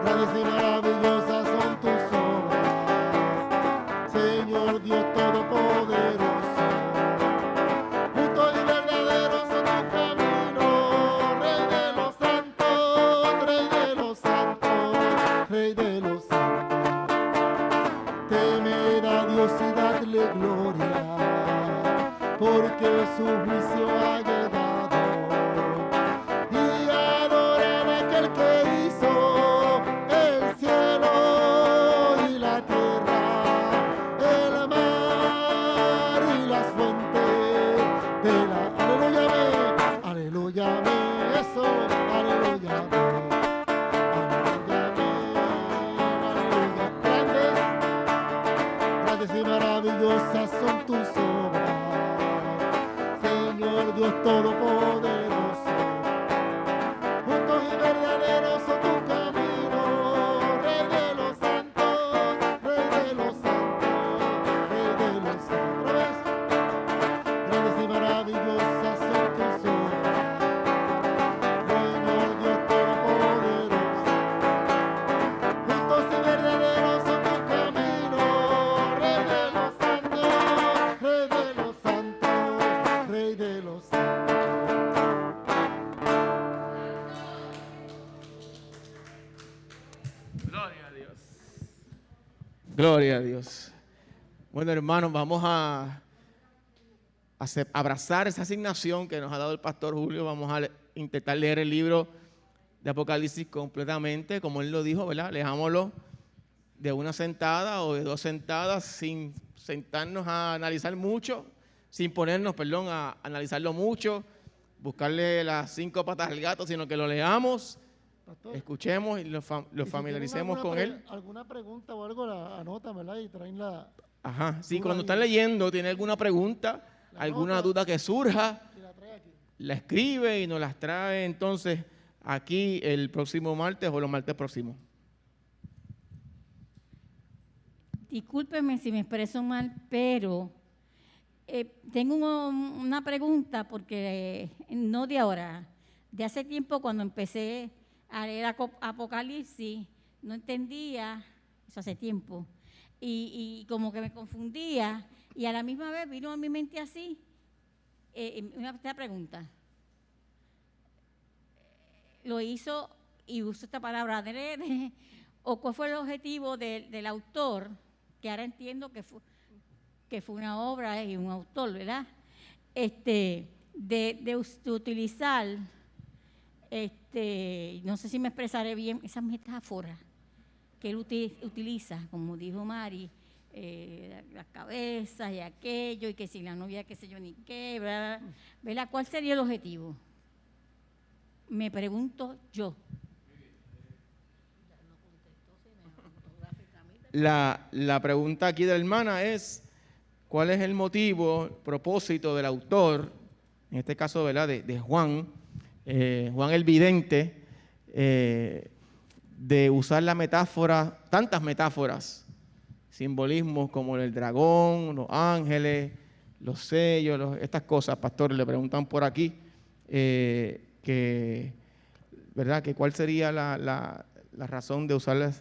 Grandes y maravillosas son tus obras, Señor Dios Todopoderoso. Justos y verdaderos son tus caminos, Rey de los santos, Rey de los santos, Rey de los santos. Temed a Dios y dadle gloria, porque su juicio ha llegado. Y adorad a aquel que hizo el cielo y la tierra, el mar y las fuentes de la... Aleluya, amén, aleluya, amén, eso, aleluya, amén, aleluya, amén, aleluya. Grandes y maravillosas son tus obras, Señor Dios Todopoderoso. Justos y verdaderos son tus caminos, Rey de los santos, Rey de los santos, Rey de los santos. ¿Otra vez? Grandes y maravillosas son tus obras, Señor Dios Todopoderoso. Justos y verdaderos son tus caminos, Rey de los santos, Rey de los santos, Rey de los santos. Gloria a Dios. Gloria a Dios. Bueno, hermanos, vamos a abrazar esa asignación que nos ha dado el pastor Julio. Vamos a intentar leer el libro de Apocalipsis completamente, como él lo dijo, ¿verdad? Leámoslo de una sentada o de 2 sentadas, sin sentarnos a analizar mucho, sin ponernos, a analizarlo mucho, buscarle las 5 patas al gato, sino que lo leamos, Pastor, escuchemos y lo y si familiaricemos tienen con él. alguna pregunta o algo, la anotan, ¿verdad? Y traen la... Ajá, sí, Duda cuando ahí. están leyendo, tiene alguna pregunta, La alguna nota. duda que surja, y la trae aquí. la escribe y nos las trae entonces aquí el próximo martes o los martes próximos. Discúlpeme si me expreso mal, pero tengo una pregunta porque no de ahora, de hace tiempo cuando empecé a leer Apocalipsis, no entendía, eso hace tiempo, y como que me confundía Y a la misma vez vino a mi mente así, esta pregunta. ¿Lo hizo, y uso esta palabra adrede, o cuál fue el objetivo del autor, que ahora entiendo que fue una obra y un autor, ¿verdad? De utilizar, no sé si me expresaré bien, esas metáforas que él utiliza, como dijo Mari, las cabezas y aquello, y que si la novia qué sé yo ni qué, ¿verdad? ¿Cuál sería el objetivo? Me pregunto yo. La pregunta aquí de la hermana es, ¿cuál es el motivo, propósito del autor, en este caso, ¿verdad?, de Juan, Juan el Vidente, de usar la metáfora, tantas metáforas, simbolismos como el dragón, los ángeles, los sellos, estas cosas, pastores, le preguntan por aquí, ¿verdad?, que cuál sería la razón de usar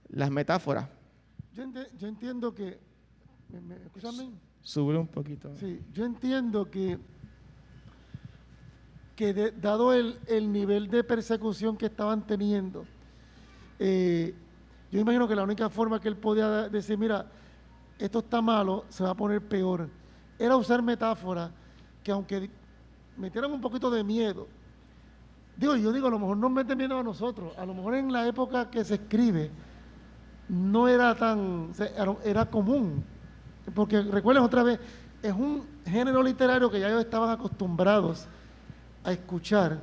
las metáforas. Yo entiendo que, ¿me escuchan bien? Sube un poquito. Sí, yo entiendo que dado el nivel de persecución que estaban teniendo, yo imagino que la única forma que él podía decir, mira, esto está malo, se va a poner peor, era usar metáforas que aunque metieran un poquito de miedo, yo digo, a lo mejor no meten miedo a nosotros, a lo mejor en la época que se escribe, no era era común, porque recuerden otra vez, es un género literario que ya ellos estaban acostumbrados a escuchar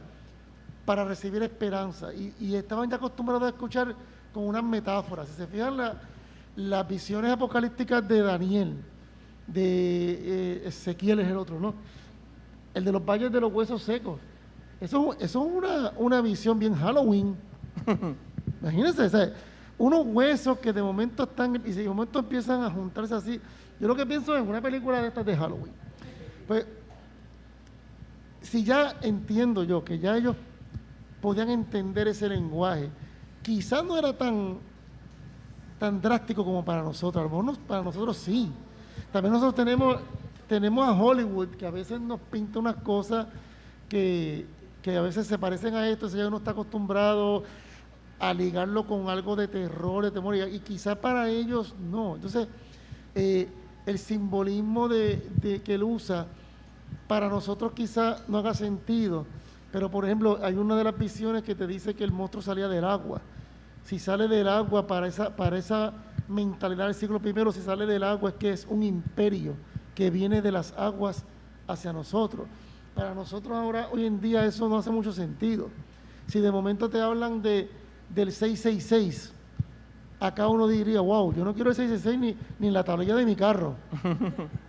para recibir esperanza, y estaban ya acostumbrados a escuchar con unas metáforas. Si se fijan, las visiones apocalípticas de Daniel, de Ezequiel es el otro, ¿no? El de los valles de los huesos secos, eso es una visión bien Halloween. Imagínense, o sea, unos huesos que de momento están, y de momento empiezan a juntarse así. Yo lo que pienso es en una película de estas de Halloween. Pues, si ya entiendo yo que ya ellos podían entender ese lenguaje, quizás no era tan drástico como para nosotros, a lo mejor para nosotros sí. También nosotros tenemos a Hollywood, que a veces nos pinta unas cosas que a veces se parecen a esto, si ya uno está acostumbrado a ligarlo con algo de terror, de temor, y quizás para ellos no. Entonces, el simbolismo que él usa, para nosotros quizás no haga sentido, pero por ejemplo, hay una de las visiones que te dice que el monstruo salía del agua. Si sale del agua, para esa mentalidad del siglo I, si sale del agua es que es un imperio que viene de las aguas hacia nosotros. Para nosotros ahora, hoy en día, eso no hace mucho sentido. Si de momento te hablan del 666, acá uno diría, wow, yo no quiero el 666 ni en la tablilla de mi carro,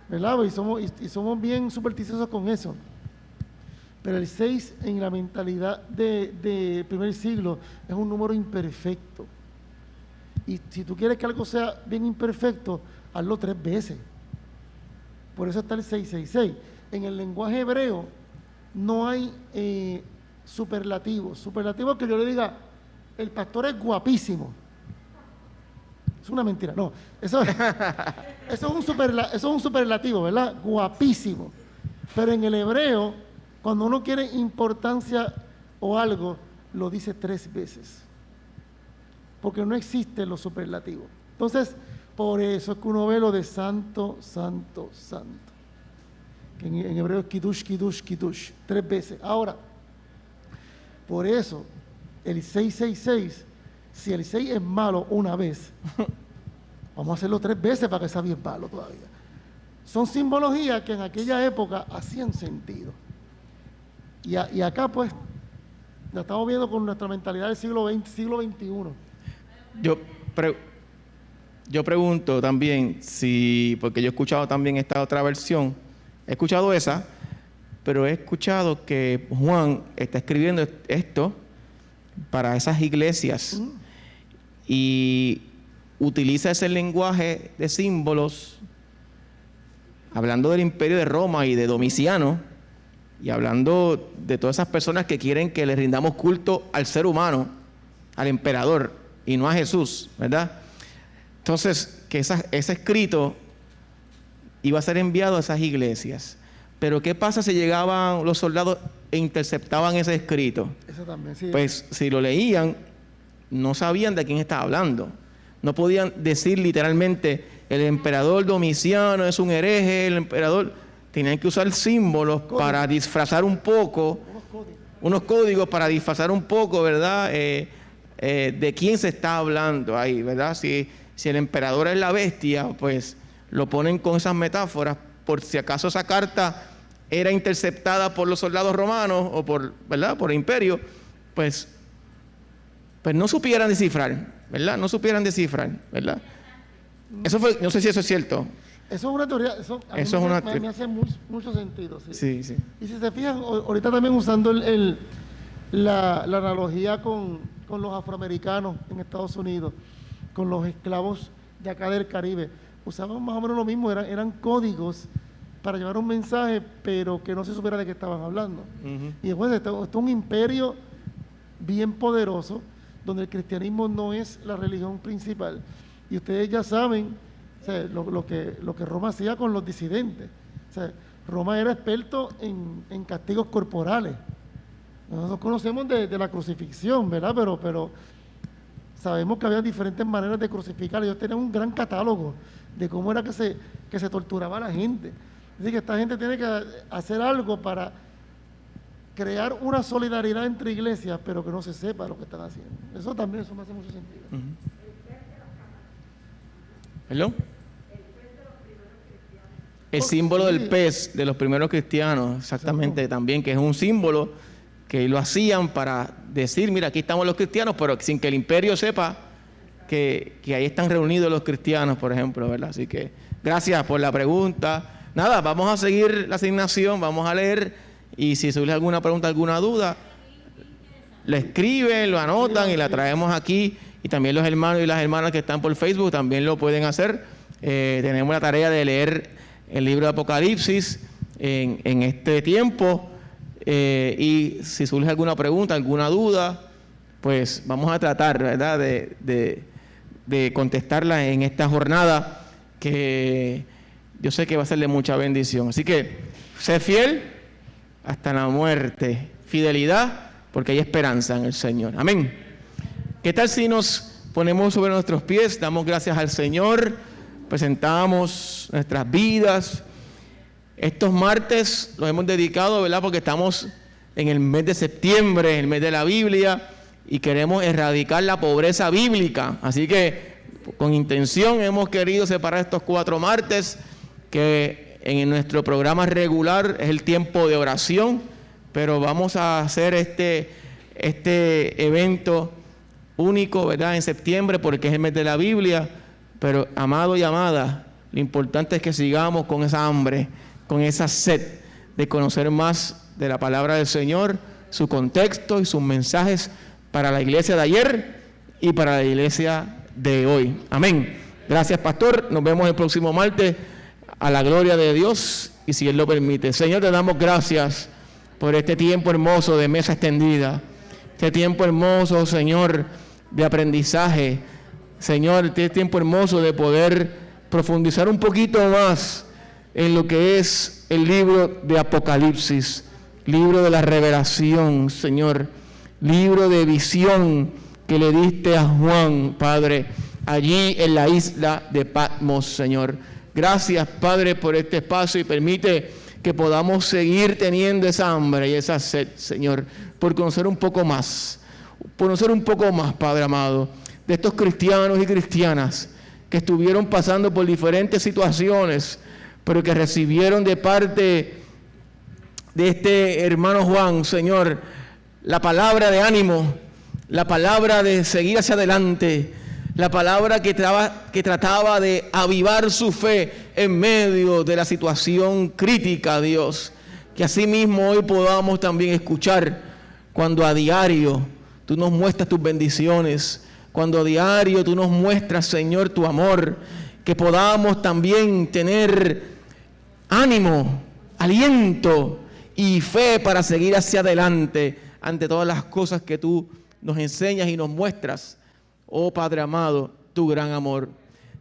¿verdad? Y somos bien supersticiosos con eso. Pero el 6 en la mentalidad de primer siglo es un número imperfecto. Y si tú quieres que algo sea bien imperfecto, hazlo 3 veces. Por eso está el 666. En el lenguaje hebreo no hay superlativos. Superlativos que yo le diga, el pastor es guapísimo. Es una mentira. No, eso es un superlativo, ¿verdad? Guapísimo. Pero en el hebreo, cuando uno quiere importancia o algo, lo dice 3 veces. Porque no existen los superlativos. Entonces, por eso es que uno ve lo de santo, santo, santo. Que en hebreo es kiddush, kiddush, kiddush. 3 veces. Ahora, por eso, el 666, si el 6 es malo una vez, vamos a hacerlo 3 veces para que sea bien malo todavía. Son simbologías que en aquella época hacían sentido. Y acá, pues, la estamos viendo con nuestra mentalidad del siglo XXI. Yo pregunto también porque yo he escuchado también esta otra versión, he escuchado esa, pero he escuchado que Juan está escribiendo esto para esas iglesias y utiliza ese lenguaje de símbolos, hablando del imperio de Roma y de Domiciano, y hablando de todas esas personas que quieren que le rindamos culto al ser humano, al emperador, y no a Jesús, ¿verdad? Entonces, que ese escrito iba a ser enviado a esas iglesias. Pero ¿qué pasa si llegaban los soldados e interceptaban ese escrito? Eso también, sí. Pues si lo leían, no sabían de quién estaba hablando. No podían decir literalmente, el emperador Domiciano es un hereje, el emperador... Tenían que usar símbolos para disfrazar un poco, unos códigos para disfrazar un poco, ¿verdad? De quién se está hablando ahí, ¿verdad? Si el emperador es la bestia, pues lo ponen con esas metáforas, por si acaso esa carta era interceptada por los soldados romanos o por, ¿verdad?, por el imperio, pues no supieran descifrar, ¿verdad? No supieran descifrar, ¿verdad? Eso fue, no sé si eso es cierto. Eso es una teoría, eso a mí Eso es una me hace mucho sentido. Sí. Sí, sí. Y si se fijan, ahorita también usando la analogía con los afroamericanos en Estados Unidos, con los esclavos de acá del Caribe, usaban más o menos lo mismo, eran códigos para llevar un mensaje, pero que no se supiera de qué estaban hablando. Y después esto es un imperio bien poderoso, donde el cristianismo no es la religión principal. Y ustedes ya saben, o sea, lo que Roma hacía con los disidentes. O sea, Roma era experto en castigos corporales. Nosotros conocemos de la crucifixión, ¿verdad? Pero sabemos que había diferentes maneras de crucificar. Ellos tenían un gran catálogo de cómo era que se torturaba a la gente. Así que esta gente tiene que hacer algo para crear una solidaridad entre iglesias, pero que no se sepa lo que están haciendo. Eso me hace mucho sentido. ¿Perdón? El símbolo del pez de los primeros cristianos, exactamente, también, que es un símbolo que lo hacían para decir, mira, aquí estamos los cristianos, pero sin que el imperio sepa que ahí están reunidos los cristianos, por ejemplo, ¿verdad? Así que gracias por la pregunta. Nada, vamos a seguir la asignación, vamos a leer, y si surge alguna pregunta, alguna duda, la escriben, lo anotan y la traemos aquí. Y también los hermanos y las hermanas que están por Facebook también lo pueden hacer. Tenemos la tarea de leer el libro de Apocalipsis en este tiempo. Y si surge alguna pregunta, alguna duda, pues vamos a tratar, ¿verdad?, de contestarla en esta jornada, que yo sé que va a ser de mucha bendición. Así que sé fiel hasta la muerte. Fidelidad, porque hay esperanza en el Señor. Amén. ¿Qué tal si nos ponemos sobre nuestros pies, damos gracias al Señor, presentamos nuestras vidas? Estos martes los hemos dedicado, ¿verdad?, porque estamos en el mes de septiembre, el mes de la Biblia, y queremos erradicar la pobreza bíblica. Así que con intención hemos querido separar estos 4 martes, que en nuestro programa regular es el tiempo de oración, pero vamos a hacer este evento único, ¿verdad?, en septiembre, porque es el mes de la Biblia. Pero, amado y amada, lo importante es que sigamos con esa hambre, con esa sed de conocer más de la palabra del Señor, su contexto y sus mensajes para la iglesia de ayer y para la iglesia de hoy. Amén. Gracias, pastor. Nos vemos el próximo martes, a la gloria de Dios y si Él lo permite. Señor, te damos gracias por este tiempo hermoso de mesa extendida, este tiempo hermoso, Señor, de aprendizaje. Señor, este tiempo hermoso de poder profundizar un poquito más en lo que es el libro de Apocalipsis, libro de la revelación, Señor, libro de visión que le diste a Juan, Padre, allí en la isla de Patmos, Señor. Gracias, Padre, por este espacio, y permite que podamos seguir teniendo esa hambre y esa sed, Señor, por conocer un poco más, Padre amado, de estos cristianos y cristianas que estuvieron pasando por diferentes situaciones, pero que recibieron de parte de este hermano Juan, Señor, la palabra de ánimo, la palabra de seguir hacia adelante, la palabra que trataba de avivar su fe en medio de la situación crítica, Dios. Que así mismo hoy podamos también escuchar cuando a diario tú nos muestras tus bendiciones, cuando a diario tú nos muestras, Señor, tu amor, que podamos también tener ánimo, aliento y fe para seguir hacia adelante ante todas las cosas que tú nos enseñas y nos muestras. Oh Padre amado, tu gran amor.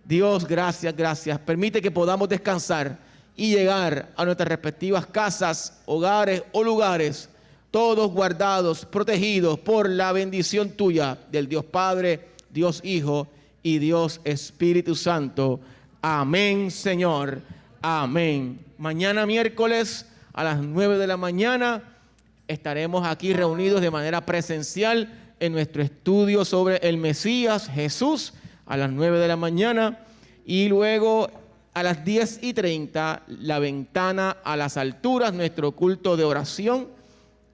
Dios, gracias, gracias. Permite que podamos descansar y llegar a nuestras respectivas casas, hogares o lugares, todos guardados, protegidos por la bendición tuya del Dios Padre, Dios Hijo y Dios Espíritu Santo. Amén, Señor. Amén. Mañana miércoles a las 9 de la mañana estaremos aquí reunidos de manera presencial en nuestro estudio sobre el Mesías, Jesús, a las 9 de la mañana. Y luego a las 10:30, la ventana a las alturas, nuestro culto de oración,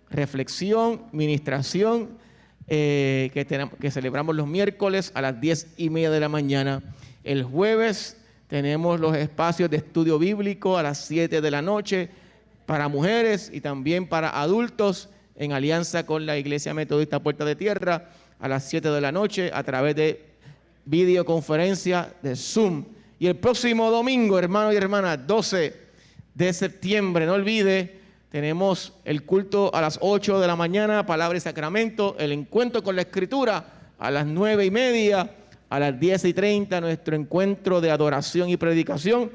reflexión, ministración, que celebramos los miércoles a las 10:30 de la mañana. El jueves tenemos los espacios de estudio bíblico a las 7 de la noche para mujeres y también para adultos, en alianza con la Iglesia Metodista Puerta de Tierra, a las 7 de la noche a través de videoconferencia de Zoom. Y el próximo domingo, hermanos y hermanas, 12 de septiembre, no olvide, tenemos el culto a las 8 de la mañana, palabra y sacramento, el encuentro con la Escritura a las 9:30, a las 10:30 nuestro encuentro de adoración y predicación.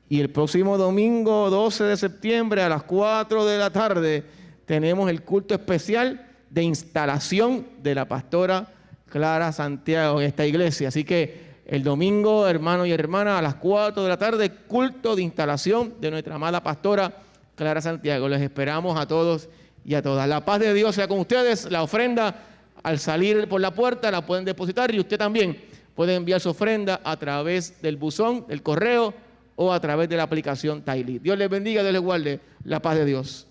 Y el próximo domingo 12 de septiembre a las 4 de la tarde tenemos el culto especial de instalación de la pastora Clara Santiago en esta iglesia. Así que el domingo, hermanos y hermanas, a las 4 de la tarde, culto de instalación de nuestra amada pastora Clara Santiago. Les esperamos a todos y a todas. La paz de Dios sea con ustedes. La ofrenda, al salir por la puerta, la pueden depositar y usted también puede enviar su ofrenda a través del buzón, del correo o a través de la aplicación Taili. Dios les bendiga, Dios les guarde. La paz de Dios.